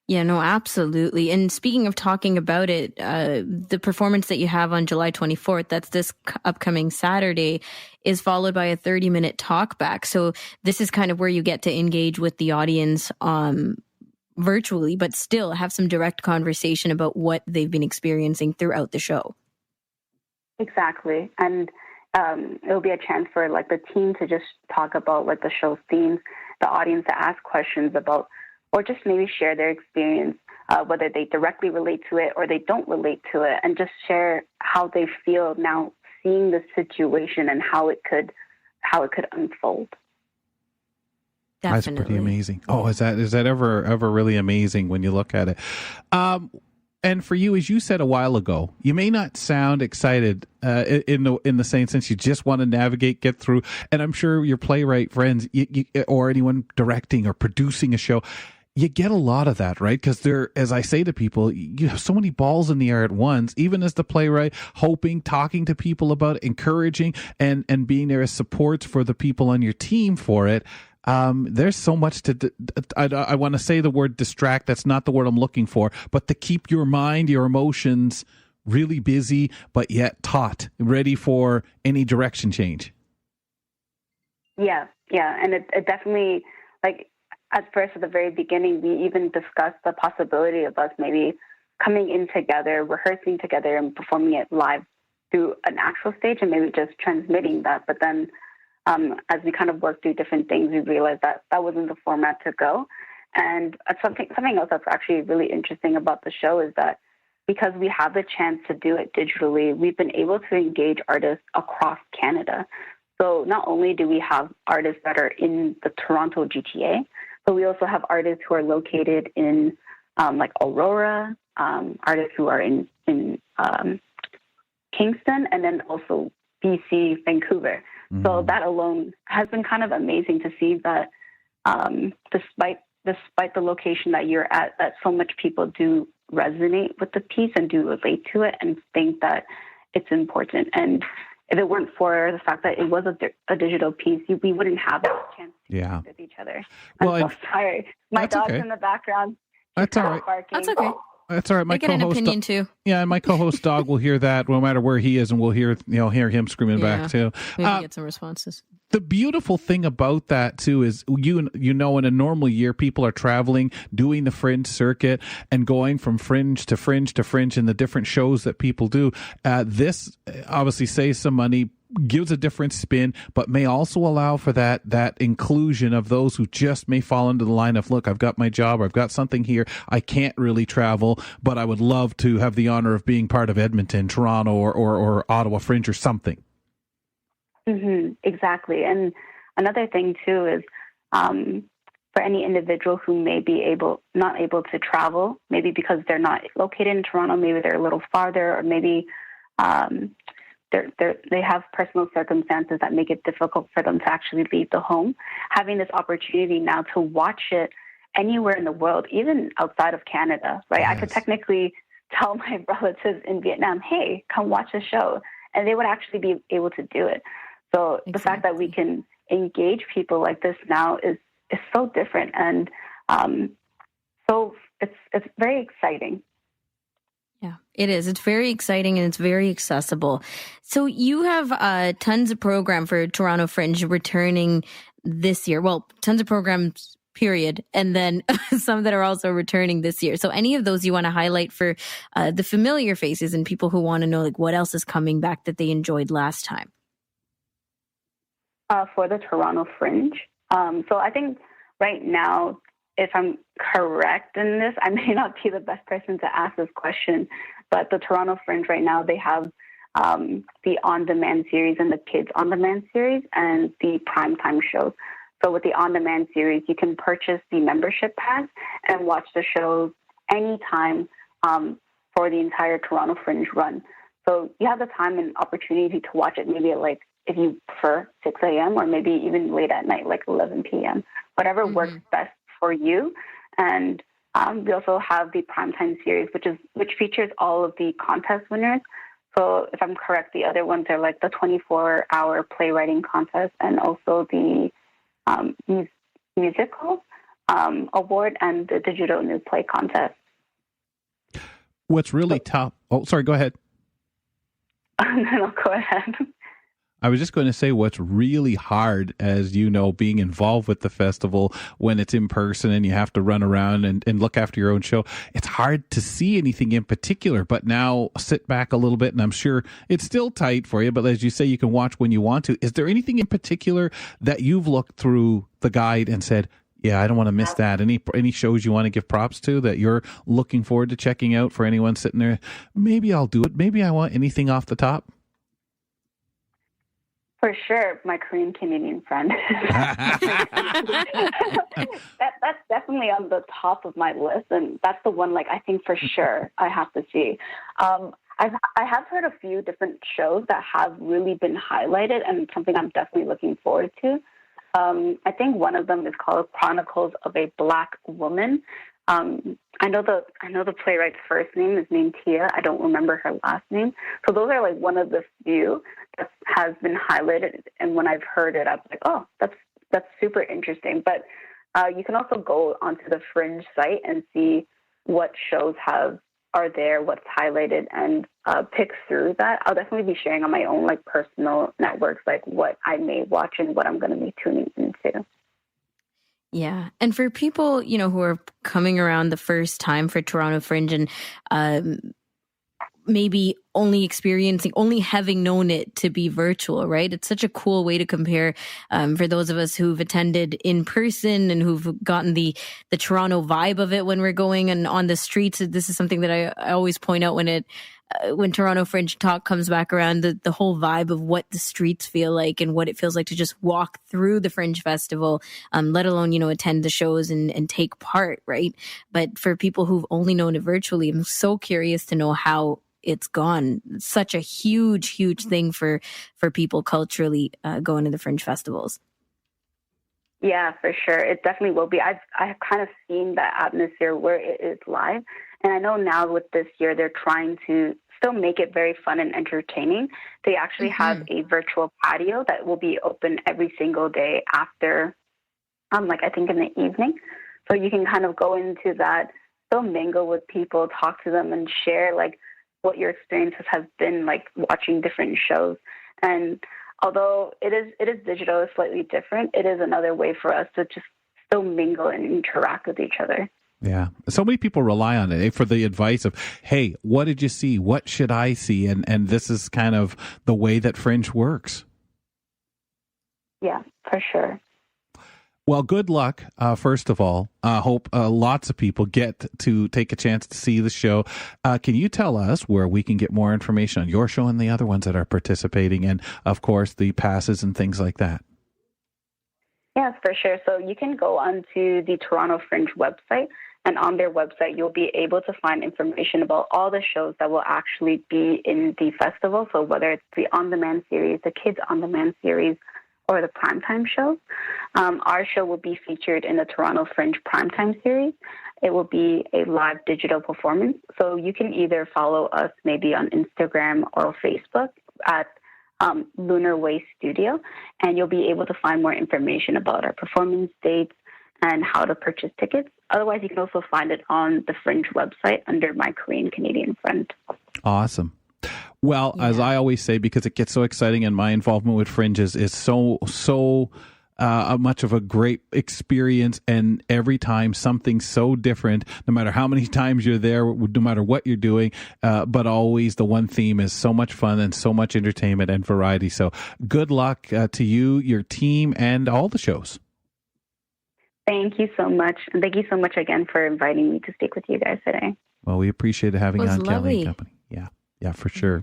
Yeah, no, absolutely. And speaking of talking about it, the performance that you have on July 24th, that's this upcoming Saturday, is followed by a 30-minute talk back. So this is kind of where you get to engage with the audience virtually, but still have some direct conversation about what they've been experiencing throughout the show. Exactly. And it'll be a chance for like the team to just talk about like the show's themes, the audience to ask questions about, or just maybe share their experience, whether they directly relate to it or they don't relate to it, and just share how they feel now seeing the situation and how it could unfold. Definitely. That's pretty amazing. Oh, is that ever really amazing when you look at it? And for you, as you said a while ago, you may not sound excited in the same sense. You just want to navigate, get through. And I'm sure your playwright friends or anyone directing or producing a show, you get a lot of that, right? Because as I say to people, you have so many balls in the air at once, even as the playwright, hoping, talking to people about it, encouraging, and being there as supports for the people on your team for it. There's so much I want to say the word distract. That's not the word I'm looking for, but to keep your mind, your emotions really busy, but yet taut, ready for any direction change. Yeah. And it definitely, like, at first, at the very beginning, we even discussed the possibility of us maybe coming in together, rehearsing together, and performing it live through an actual stage and maybe just transmitting that. But then as we kind of worked through different things, we realized that wasn't the format to go. And something else that's actually really interesting about the show is that because we have the chance to do it digitally, we've been able to engage artists across Canada. So not only do we have artists that are in the Toronto GTA, but we also have artists who are located in like Aurora, artists who are in Kingston, and then also BC, Vancouver. So that alone has been kind of amazing to see that despite the location that you're at, that so much people do resonate with the piece and do relate to it and think that it's important. And if it weren't for the fact that it was a digital piece, we wouldn't have that chance to connect with each other. I'm so sorry. My dog's in the background. That's all right. Barking. That's okay. That's all right. My I get an opinion too. Yeah, and my co-host dog will hear that no matter where he is, and we'll hear him screaming back too. Maybe get some responses. The beautiful thing about that too is in a normal year, people are traveling, doing the fringe circuit, and going from fringe to fringe to fringe in the different shows that people do. This obviously saves some money, gives a different spin, but may also allow for that inclusion of those who just may fall into the line of, look, I've got my job, or I've got something here, I can't really travel, but I would love to have the honor of being part of Edmonton, Toronto, or Ottawa Fringe or something. Exactly. And another thing too is for any individual who may be not able to travel, maybe because they're not located in Toronto, maybe they're a little farther, or maybe they have personal circumstances that make it difficult for them to actually leave the home. Having this opportunity now to watch it anywhere in the world, even outside of Canada, right? Yes. I could technically tell my relatives in Vietnam, hey, come watch the show, and they would actually be able to do it. So the fact that we can engage people like this now is so different, and so it's very exciting. Yeah, it is. It's very exciting and it's very accessible. So you have tons of program for Toronto Fringe returning this year. Well, tons of programs period, and then some that are also returning this year. So any of those you want to highlight for the familiar faces and people who want to know like what else is coming back that they enjoyed last time? For the Toronto Fringe. So I think right now, if I'm correct in this, I may not be the best person to ask this question, but the Toronto Fringe right now, they have the on-demand series and the kids on-demand series and the primetime shows. So with the on-demand series, you can purchase the membership pass and watch the shows anytime for the entire Toronto Fringe run. So you have the time and opportunity to watch it maybe at like, if you prefer, 6 a.m. or maybe even late at night, like 11 p.m., whatever works best for you. And we also have the primetime series, which features all of the contest winners. So if I'm correct, the other ones are like the 24-hour playwriting contest and also the musical award and the digital new play contest. What's really tough? Oh, sorry, go ahead. No, go ahead. I was just going to say what's really hard, as you know, being involved with the festival when it's in person and you have to run around and look after your own show. It's hard to see anything in particular, but now sit back a little bit and I'm sure it's still tight for you. But as you say, you can watch when you want to. Is there anything in particular that you've looked through the guide and said, yeah, I don't want to miss that? Any shows you want to give props to that you're looking forward to checking out for anyone sitting there? Maybe I'll do it. Maybe I want anything off the top. For sure, my Korean Canadian friend. That's definitely on the top of my list, and that's the one I think for sure I have to see. I have heard a few different shows that have really been highlighted, and something I'm definitely looking forward to. I think one of them is called Chronicles of a Black Woman. I know the playwright's first name is named Tia. I don't remember her last name. So those are one of the few that has been highlighted. And when I've heard it, I'm like, oh, that's super interesting. But you can also go onto the Fringe site and see what shows are there, what's highlighted, and pick through that. I'll definitely be sharing on my own personal networks what I may watch and what I'm going to be tuning into. Yeah. And for people, who are coming around the first time for Toronto Fringe and maybe only having known it to be virtual, right? It's such a cool way to compare for those of us who've attended in person and who've gotten the Toronto vibe of it when we're going and on the streets. This is something that I always point out when Toronto Fringe Talk comes back around, the whole vibe of what the streets feel like and what it feels like to just walk through the Fringe Festival, let alone, attend the shows and take part, right? But for people who've only known it virtually, I'm so curious to know how it's gone. It's such a huge, huge thing for people culturally going to the Fringe festivals. Yeah, for sure. It definitely will be. I've kind of seen that atmosphere where it is live. And I know now with this year, they're trying to still make it very fun and entertaining. They actually have a virtual patio that will be open every single day after, I think in the evening. So you can kind of go into that, still mingle with people, talk to them and share what your experiences have been watching different shows. And although it is digital, it's slightly different, it is another way for us to just still mingle and interact with each other. Yeah. So many people rely on it for the advice of, hey, what did you see? What should I see? And this is kind of the way that Fringe works. Yeah, for sure. Well, good luck, first of all. I hope lots of people get to take a chance to see the show. Can you tell us where we can get more information on your show and the other ones that are participating and, of course, the passes and things like that? Yes, for sure. So you can go onto the Toronto Fringe website, and on their website, you'll be able to find information about all the shows that will actually be in the festival. So whether it's the on-demand series, the kids on-demand series, or the primetime shows. Our show will be featured in the Toronto Fringe primetime series. It will be a live digital performance. So you can either follow us maybe on Instagram or Facebook at Lunar Way Studio, and you'll be able to find more information about our performance dates and how to purchase tickets. Otherwise, you can also find it on the Fringe website under My Korean Canadian Friend. Awesome. Well, as I always say, because it gets so exciting and my involvement with Fringe is so much of a great experience, and every time something so different, no matter how many times you're there, no matter what you're doing, but always the one theme is so much fun and so much entertainment and variety. So good luck to you, your team, and all the shows. Thank you so much. And thank you so much again for inviting me to speak with you guys today. Well, we appreciate having you on lovely. Kelly and Company. Yeah, for sure.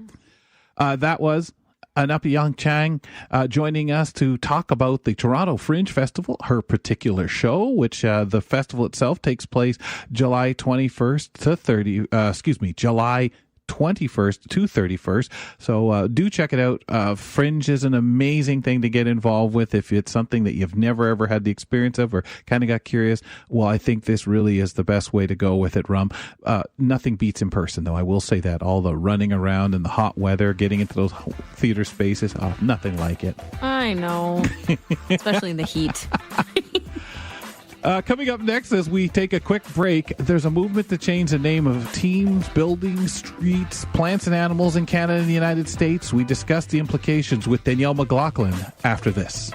That was Anup Yang Chang joining us to talk about the Toronto Fringe Festival, her particular show, which the festival itself takes place July 21st to July 21st to 31st. So do check it out. Fringe is an amazing thing to get involved with if it's something that you've never ever had the experience of or kind of got curious. Well, I think this really is the best way to go with it, Rum. Nothing beats in person, though. I will say that. All the running around in the hot weather, getting into those theater spaces, nothing like it. I know, especially in the heat. Coming up next, as we take a quick break, there's a movement to change the name of teams, buildings, streets, plants, and animals in Canada and the United States. We discuss the implications with Danielle McLaughlin after this.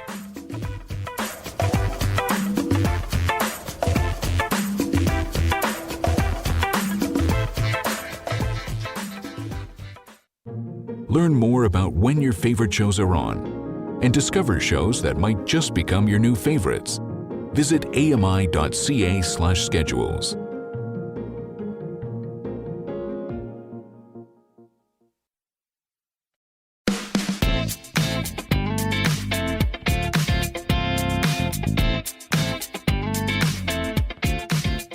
Learn more about when your favorite shows are on and discover shows that might just become your new favorites. Visit ami.ca/schedules.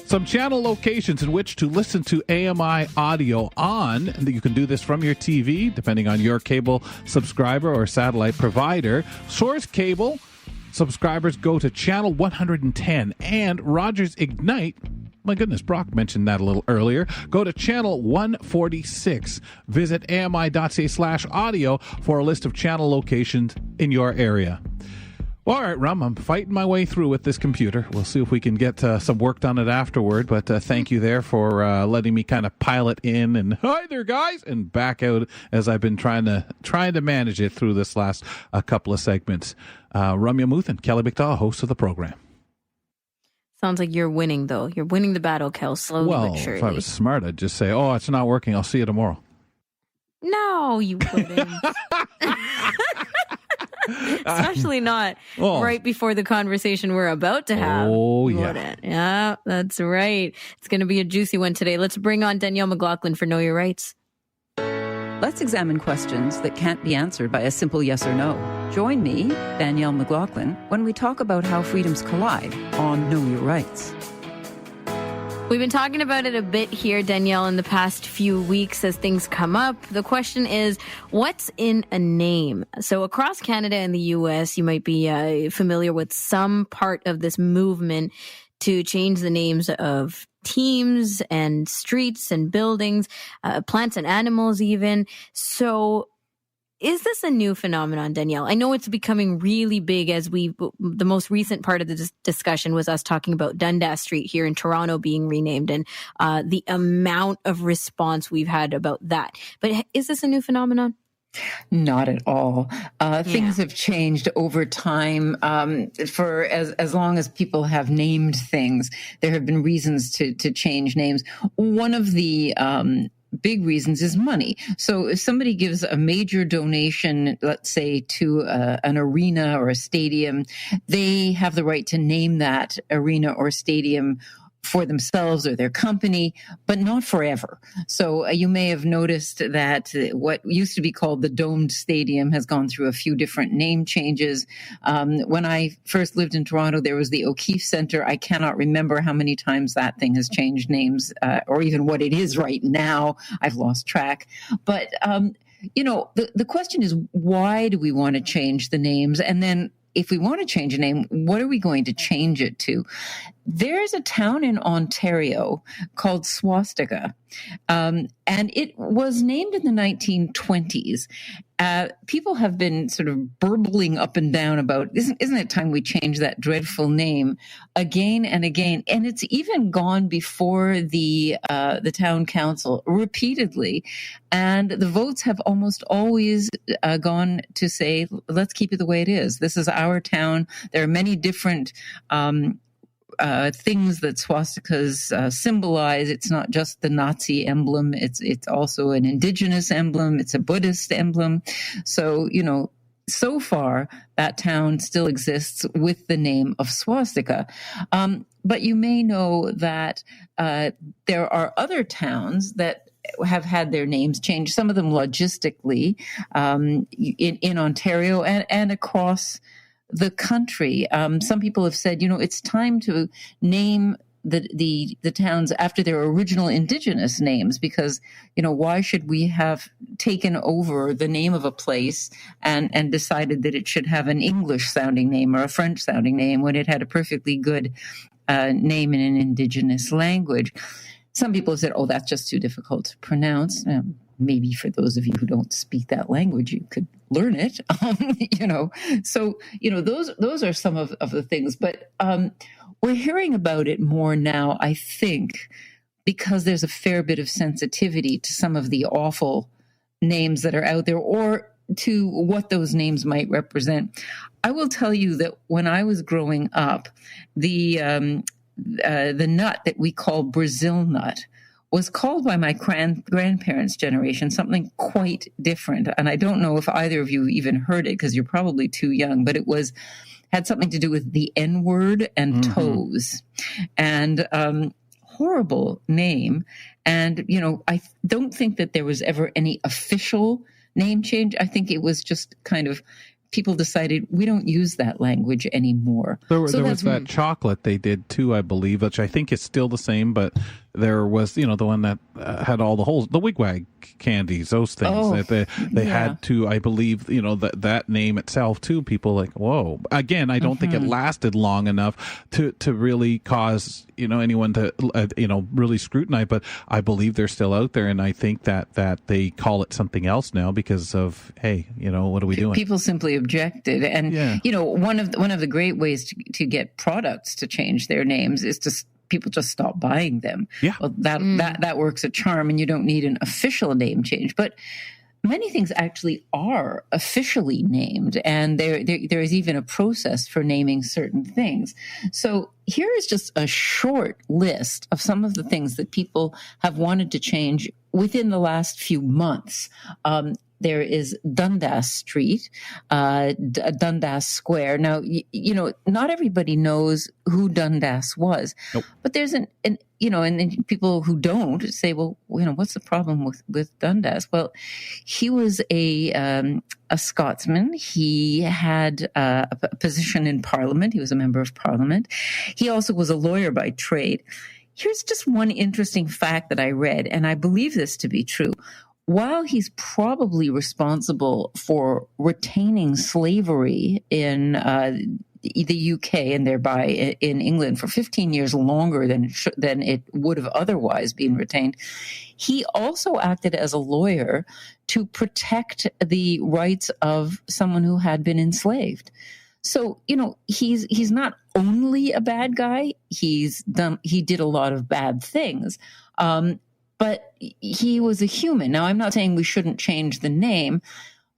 Some channel locations in which to listen to AMI audio on. You can do this from your TV, depending on your cable subscriber or satellite provider. Source cable subscribers go to channel 110, and Rogers Ignite, my goodness, Brock mentioned that a little earlier, go to channel 146. Visit ami.ca/audio for a list of channel locations in your area. Well, all right, Rum, I'm fighting my way through with this computer. We'll see if we can get some work done it afterward, but thank you there for letting me kind of pile it in and hi there, guys, and back out as I've been trying to manage it through this last couple of segments. Ramya Muthan, Kelly McDowell, host of the program. Sounds like you're winning, though. You're winning the battle, Kel, slowly but surely. If I was smart, I'd just say, it's not working. I'll see you tomorrow. No, you wouldn't. Especially not right before the conversation we're about to have. Oh, yeah. Wouldn't. Yeah, that's right. It's going to be a juicy one today. Let's bring on Danielle McLaughlin for Know Your Rights. Let's examine questions that can't be answered by a simple yes or no. Join me, Danielle McLaughlin, when we talk about how freedoms collide on Know Your Rights. We've been talking about it a bit here, Danielle, in the past few weeks as things come up. The question is, what's in a name? So across Canada and the U.S., you might be familiar with some part of this movement to change the names of teams and streets and buildings, plants and animals even. So is this a new phenomenon, Danielle? I know it's becoming really big the most recent part of the discussion was us talking about Dundas Street here in Toronto being renamed and the amount of response we've had about that. But is this a new phenomenon? Not at all. Things have changed over time. For as long as people have named things, there have been reasons to change names. One of the big reasons is money. So if somebody gives a major donation, let's say to an arena or a stadium, they have the right to name that arena or stadium for themselves or their company, but not forever. So you may have noticed that what used to be called the Domed Stadium has gone through a few different name changes. When I first lived in Toronto, there was the O'Keefe Centre. I cannot remember how many times that thing has changed names or even what it is right now. I've lost track. But, the question is, why do we want to change the names? And then if we want to change a name, what are we going to change it to? There's a town in Ontario called Swastika, and it was named in the 1920s. People have been sort of burbling up and down about, isn't it time we change that dreadful name again and again? And it's even gone before the town council repeatedly, and the votes have almost always gone to say, let's keep it the way it is. This is our town. There are many different things that swastikas symbolize. It's not just the Nazi emblem. It's also an indigenous emblem. It's a Buddhist emblem. So, so far that town still exists with the name of swastika. But you may know that there are other towns that have had their names changed, some of them logistically, in Ontario and across the country. Some people have said, it's time to name the towns after their original indigenous names, because, why should we have taken over the name of a place and decided that it should have an English sounding name or a French sounding name when it had a perfectly good name in an indigenous language? Some people have said, oh, that's just too difficult to pronounce. Maybe for those of you who don't speak that language, you could learn it, So, those are some of the things. But we're hearing about it more now, I think, because there's a fair bit of sensitivity to some of the awful names that are out there, or to what those names might represent. I will tell you that when I was growing up, the nut that we call Brazil nut was called by my grandparents' generation something quite different. And I don't know if either of you even heard it, because you're probably too young, but it had something to do with the N-word and toes. And horrible name. And, I don't think that there was ever any official name change. I think it was just kind of, people decided we don't use that language anymore. There was that chocolate they did too, I believe, which I think is still the same, but there was, the one that had all the holes, the wigwag candies, those things that they had to, I believe, that name itself too. People like, whoa. Again, I don't think it lasted long enough to really cause, anyone to, really scrutinize, but I believe they're still out there. And I think that they call it something else now because of, hey, what are we doing? People simply objected. And, one of the great ways to get products to change their names is to people just stop buying them. Yeah. Well, that works a charm, and you don't need an official name change. But many things actually are officially named, and there is even a process for naming certain things. So here is just a short list of some of the things that people have wanted to change within the last few months. There is Dundas Street, Dundas Square. Now, not everybody knows who Dundas was, but there's and people who don't say, well, what's the problem with Dundas? Well, he was a Scotsman. He had a position in Parliament. He was a member of Parliament. He also was a lawyer by trade. Here's just one interesting fact that I read, and I believe this to be true. While he's probably responsible for retaining slavery in the UK and thereby in England for 15 years longer than it would have otherwise been retained, he also acted as a lawyer to protect the rights of someone who had been enslaved. So, he's not only a bad guy. He did a lot of bad things. But he was a human. Now, I'm not saying we shouldn't change the name,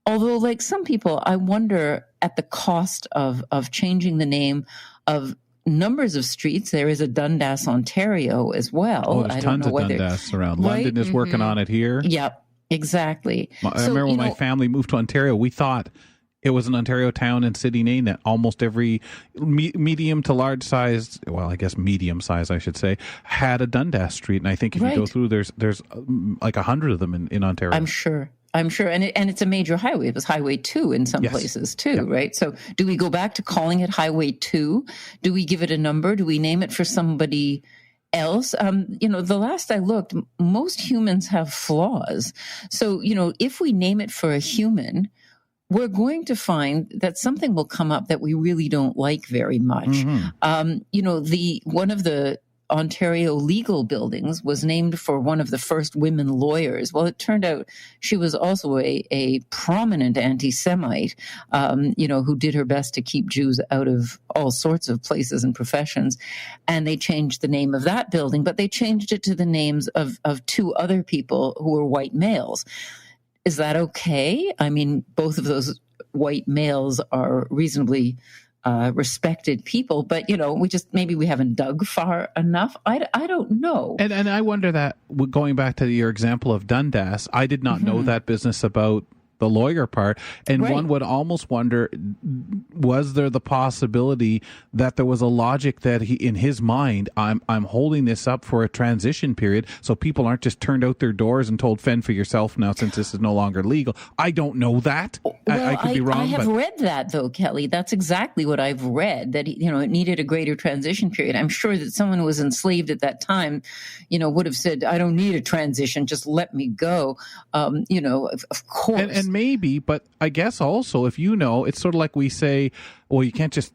although, like some people, I wonder at the cost of changing the name of numbers of streets. There is a Dundas, Ontario, as well. Oh, there's tons of Dundas around. Right? London is working on it here. Yep, exactly. I remember when my family moved to Ontario, we thought it was an Ontario town and city name that almost every medium to large size, well, I guess medium size, I should say, had a Dundas Street. And I think if you go through, there's like 100 of them in Ontario. I'm sure. And it's a major highway. It was Highway 2 in some places too, right? So do we go back to calling it Highway 2? Do we give it a number? Do we name it for somebody else? The last I looked, most humans have flaws. So, if we name it for a human, we're going to find that something will come up that we really don't like very much. One of the Ontario legal buildings was named for one of the first women lawyers. Well, it turned out she was also a prominent anti-Semite, who did her best to keep Jews out of all sorts of places and professions. And they changed the name of that building, but they changed it to the names of two other people who were white males. Is that okay? I mean, both of those white males are reasonably respected people, but maybe we haven't dug far enough. I don't know. And I wonder that, going back to your example of Dundas, I did not know that business about the lawyer part, and one would almost wonder, was there the possibility that there was a logic that he, in his mind, I'm holding this up for a transition period so people aren't just turned out their doors and told fend for yourself now since this is no longer legal. I don't know that. Well, I could be wrong. I have read that though, Kelly. That's exactly what I've read, that it needed a greater transition period. I'm sure that someone who was enslaved at that time, would have said, I don't need a transition, just let me go. Of course. And maybe, but I guess also, if it's sort of like we say, well, you can't just,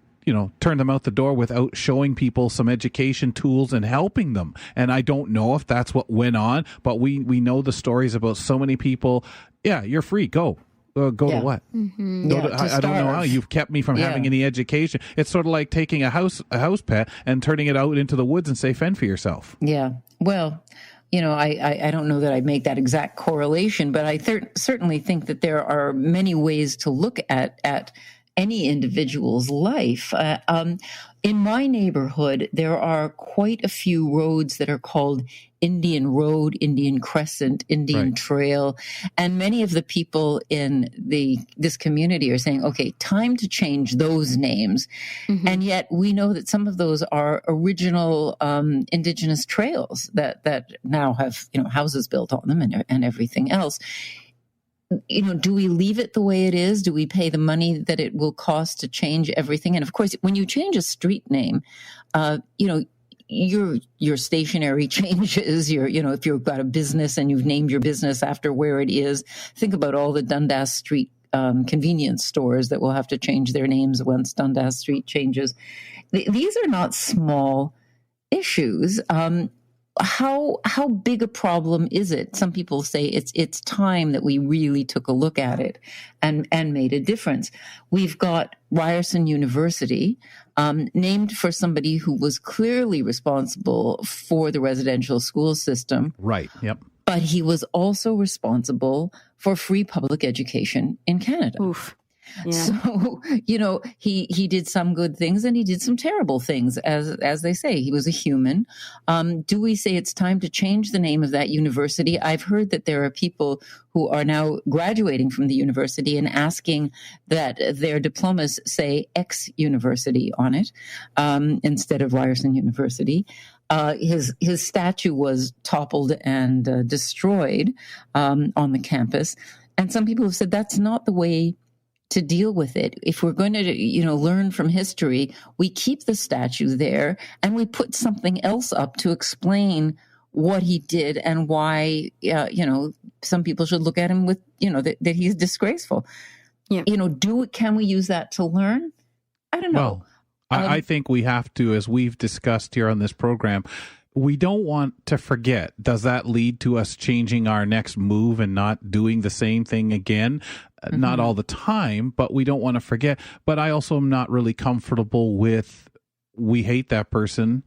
turn them out the door without showing people some education tools and helping them. And I don't know if that's what went on, but we know the stories about so many people. Yeah, you're free. Go. To what? Mm-hmm. I don't know how. You've kept me from having any education. It's sort of like taking a house pet and turning it out into the woods and say, fend for yourself. Yeah. Well, I don't know that I'd make that exact correlation, but I certainly think that there are many ways to look at any individual's life. In my neighborhood, there are quite a few roads that are called Indian Road, Indian Crescent, Indian Trail, and many of the people in this community are saying, okay, time to change those names. And yet we know that some of those are original indigenous trails that now have houses built on them and everything else. Do we leave it the way it is? Do we pay the money that it will cost to change everything? And of course, when you change a street name, your stationery changes. If you've got a business and you've named your business after where it is, think about all the Dundas Street convenience stores that will have to change their names once Dundas Street changes. These are not small issues. How big a problem is it? Some people say it's time that we really took a look at it and made a difference. We've got Ryerson University, named for somebody who was clearly responsible for the residential school system. Right. Yep. But he was also responsible for free public education in Canada. Oof. Yeah. So, he did some good things and he did some terrible things. As they say, he was a human. Do we say it's time to change the name of that university? I've heard that there are people who are now graduating from the university and asking that their diplomas say X University on it, instead of Ryerson University. His statue was toppled and destroyed on the campus. And some people have said that's not the way to deal with it. If we're going to, learn from history, we keep the statue there and we put something else up to explain what he did and why, some people should look at him with, that he's disgraceful. Yeah. Can we use that to learn? I don't know. Well, I think we have to, as we've discussed here on this program, we don't want to forget. Does that lead to us changing our next move and not doing the same thing again? Not all the time, but we don't want to forget. But I also am not really comfortable with, we hate that person,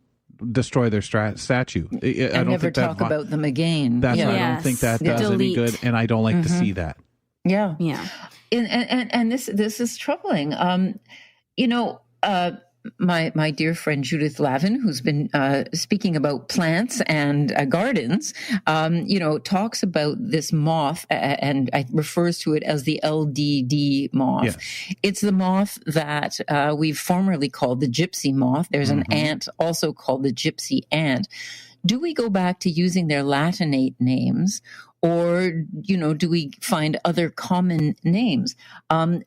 destroy their statue. I don't never think talk about them again. I don't think that does any good, and I don't like to see that. Yeah. And this is troubling. My dear friend Judith Lavin, who's been speaking about plants and gardens, talks about this moth and refers to it as the LDD moth. Yes. It's the moth that we've formerly called the gypsy moth. There's an ant also called the gypsy ant. Do we go back to using their Latinate names? Or, do we find other common names?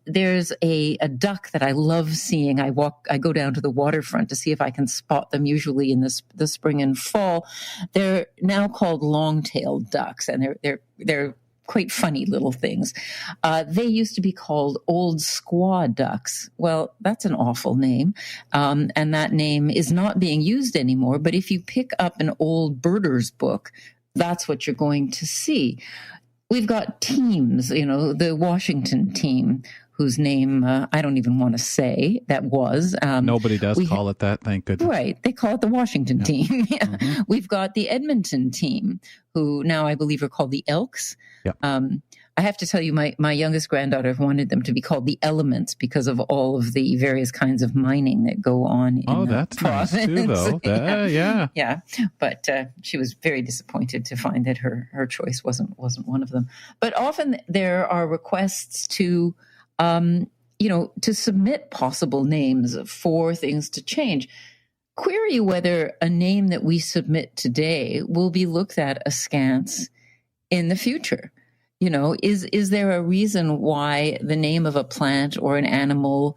There's a duck that I love seeing. I go down to the waterfront to see if I can spot them, usually in the spring and fall. They're now called long-tailed ducks, and they're quite funny little things. They used to be called old squaw ducks. Well, that's an awful name. And that name is not being used anymore. But if you pick up an old birder's book, that's what you're going to see. We've got teams, the Washington team, whose name I don't even want to say that was. Nobody does call it that, thank goodness. Right. They call it the Washington team. Yeah. Mm-hmm. We've got the Edmonton team, who now I believe are called the Elks. Yeah. I have to tell you, my youngest granddaughter wanted them to be called the Elements because of all of the various kinds of mining that go on in that's province. Nice too, though. Yeah. Yeah. But she was very disappointed to find that her choice wasn't one of them. But often there are requests to submit possible names for things to change. Query whether a name that we submit today will be looked at askance in the future. Is there a reason why the name of a plant or an animal,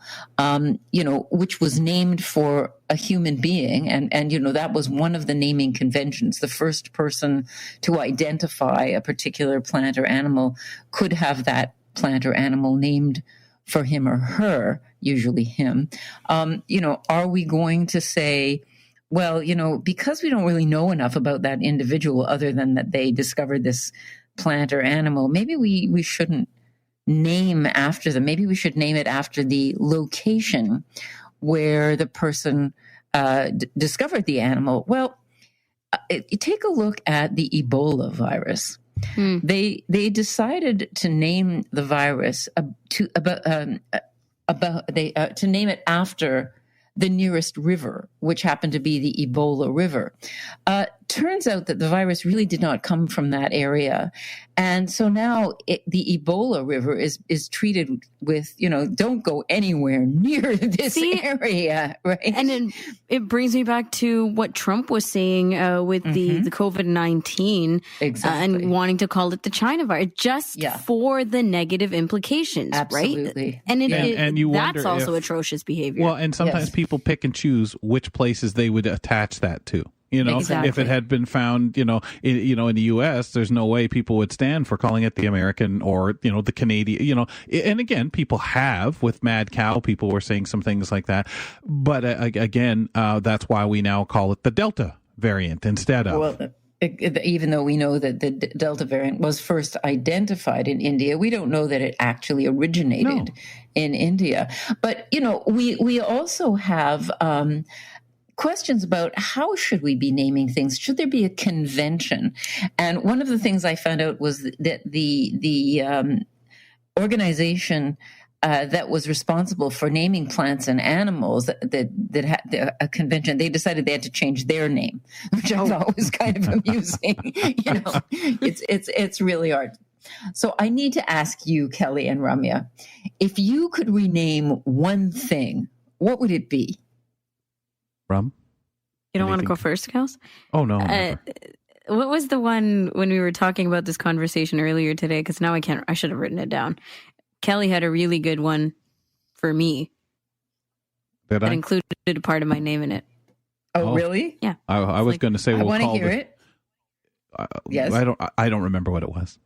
which was named for a human being, and that was one of the naming conventions. The first person to identify a particular plant or animal could have that plant or animal named for him or her, usually him. Are we going to say, well, because we don't really know enough about that individual other than that they discovered this plant or animal, maybe we shouldn't name after them. Maybe we should name it after the location where the person discovered the animal. Well, take a look at the Ebola virus. They decided to name the virus to name it after the nearest river, which happened to be the Ebola River. Turns out that the virus really did not come from that area. And so now the Ebola River is treated with, don't go anywhere near this area, right? And it brings me back to what Trump was saying with the COVID-19 and wanting to call it the China virus, just for the negative implications, Absolutely. right? And you that's wonder also if, atrocious behavior. Well, and sometimes people pick and choose which places they would attach that to. Exactly. If it had been found, in the U.S., there's no way people would stand for calling it the American or, the Canadian, and again, people have with Mad Cow, people were saying some things like that. But again, that's why we now call it the Delta variant instead of. Well, even though we know that the Delta variant was first identified in India, we don't know that it actually originated in India. But, we also have questions about how should we be naming things? Should there be a convention? And one of the things I found out was that the organization that was responsible for naming plants and animals that had a convention, they decided they had to change their name, which I thought was kind of amusing. It's really hard. So I need to ask you, Kelly and Ramya, if you could rename one thing, what would it be? Rum? You don't want to go first, Kels? Oh, no. What was the one when we were talking about this conversation earlier today? Because now I should have written it down. Kelly had a really good one for me. That included a part of my name in it. Oh, really? Yeah. I was going to say, I want to hear it. Yes. I don't remember what it was.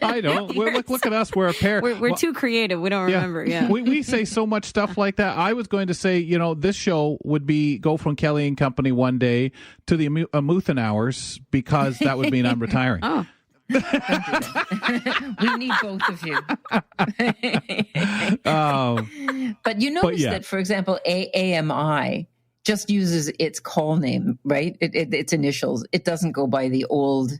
I don't. Look at us. We're a pair. We're too creative. We don't remember. Yeah. We say so much stuff like that. I was going to say, this show would go from Kelly and Company one day to the Amuthan hours because that would mean I'm retiring. Oh. We need both of you. But you notice that, for example, AMI just uses its call name, right? Its initials. It doesn't go by the old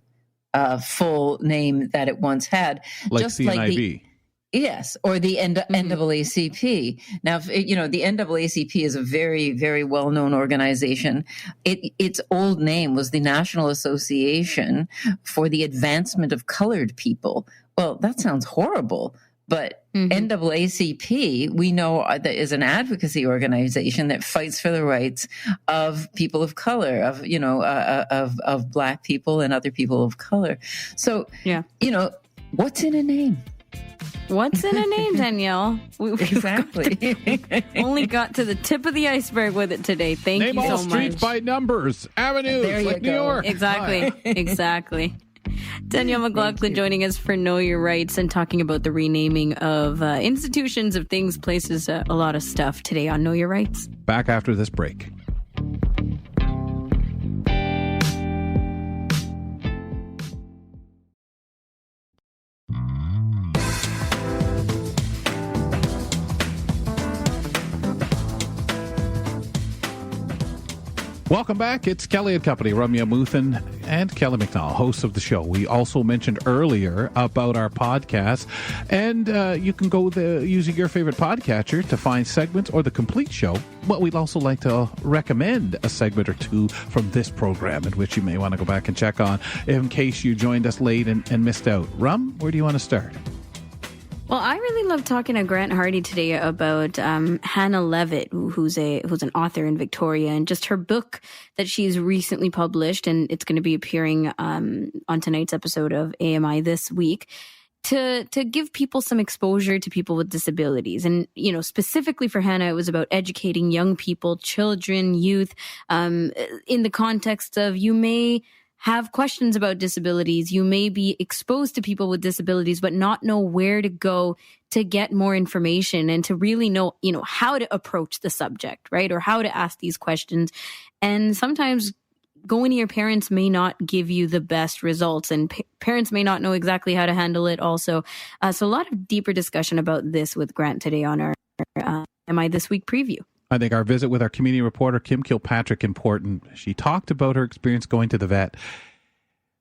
full name that it once had. Like just CNIB. Yes, or the NAACP. Now, the NAACP is a very, very well-known organization. Its old name was the National Association for the Advancement of Colored People. Well, that sounds horrible, but NAACP, we know that is an advocacy organization that fights for the rights of people of color, of Black people and other people of color. So, what's in a name? What's in a name, Danielle? Exactly. Only got to the tip of the iceberg with it today. Thank you so much. Name all streets by numbers, avenues, like New York. Exactly. Exactly. Danielle McLaughlin joining us for Know Your Rights and talking about the renaming of institutions, of things, places, a lot of stuff today on Know Your Rights. Back after this break. Welcome back. It's Kelly and Company, Ramya Muthan and Kelly McNall, hosts of the show. We also mentioned earlier about our podcast, and you can go using your favorite podcatcher to find segments or the complete show. But we'd also like to recommend a segment or two from this program in which you may want to go back and check on in case you joined us late and missed out. Rum, where do you want to start? Well, I really love talking to Grant Hardy today about Hannah Levitt, who's an author in Victoria, and just her book that she's recently published, and it's going to be appearing on tonight's episode of AMI this week, to give people some exposure to people with disabilities. And, you know, specifically for Hannah, it was about educating young people, children, youth, in the context of you may have questions about disabilities. You may be exposed to people with disabilities, but not know where to go to get more information and to really know, you know, how to approach the subject, right? Or how to ask these questions. And sometimes going to your parents may not give you the best results, and parents may not know exactly how to handle it also. So a lot of deeper discussion about this with Grant today on our Am I This Week preview. I think our visit with our community reporter, Kim Kilpatrick, important. She talked about her experience going to the vet.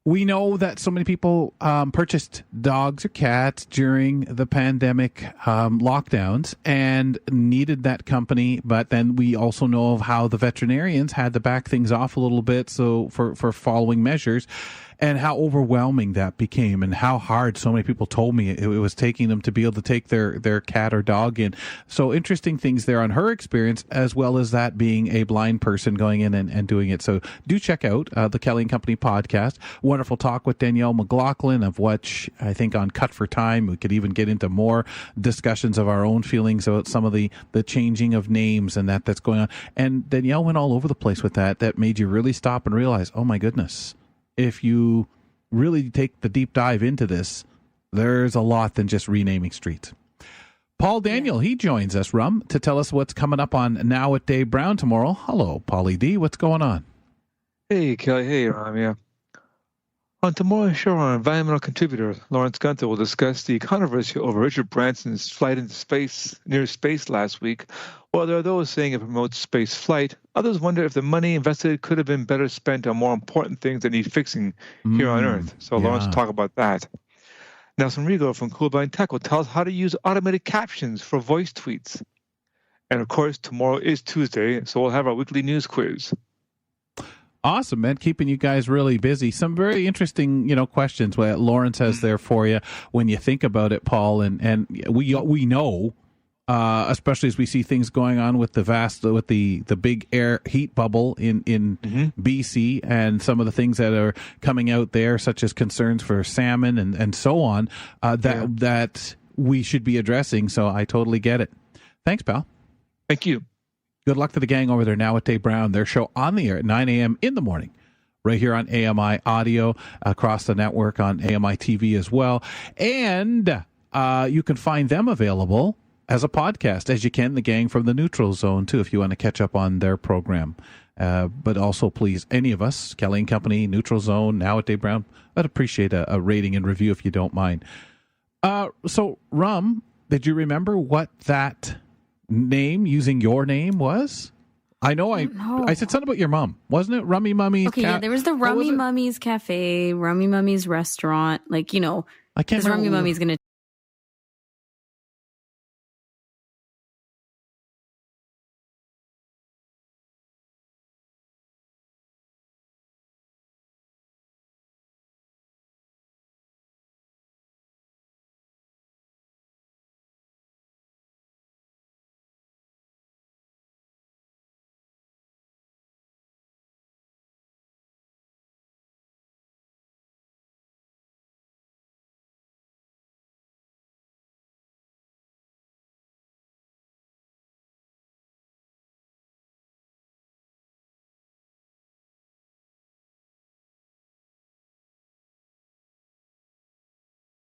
We know that so many people purchased dogs or cats during the pandemic lockdowns and needed that company. But then we also know of how the veterinarians had to back things off a little bit so for following measures, and how overwhelming that became, and how hard so many people told me it was taking them to be able to take their cat or dog in. So interesting things there on her experience, as well as that being a blind person going in and doing it. So do check out the Kelly and Company podcast. Wonderful talk with Danielle McLaughlin, of which I think on Cut for Time, we could even get into more discussions of our own feelings about some of the changing of names and that's going on. And Danielle went all over the place with that made you really stop and realize, oh my goodness, if you really take the deep dive into this, there's a lot than just renaming streets. Paul Daniel, he joins us, Rum, to tell us what's coming up on Now at Dave Brown tomorrow. Hello, Paulie D. What's going on? Hey, Kelly. Hey, Ramya. On tomorrow's show, our environmental contributor, Lawrence Gunther, will discuss the controversy over Richard Branson's flight into space, near space last week. While there are those saying it promotes space flight, others wonder if the money invested could have been better spent on more important things that need fixing here on Earth. So Lawrence will talk about that. Nelson Rigo from Cool Blind Tech will tell us how to use automated captions for voice tweets. And of course, tomorrow is Tuesday, so we'll have our weekly news quiz. Awesome, man. Keeping you guys really busy. Some very interesting, questions what Lawrence has there for you when you think about it, Paul. And we know, especially as we see things going on with the big air heat bubble in BC, and some of the things that are coming out there, such as concerns for salmon and so on, that we should be addressing. So I totally get it. Thanks, pal. Thank you. Good luck to the gang over there now at Dave Brown. Their show on the air at 9 a.m. in the morning, right here on AMI Audio, across the network on AMI TV as well. And you can find them available as a podcast, as you can, the gang from the Neutral Zone, too, if you want to catch up on their program. But also, please, any of us, Kelly and Company, Neutral Zone, now at Dave Brown, I'd appreciate a rating and review if you don't mind. So, Rum, did you remember what that name using your name was? I know I said something about your mom, wasn't it? Rummy Mummy's. Okay, there was the Rummy Mummy's Cafe, Rummy Mummy's restaurant. I can't remember. Rummy Mummy's going to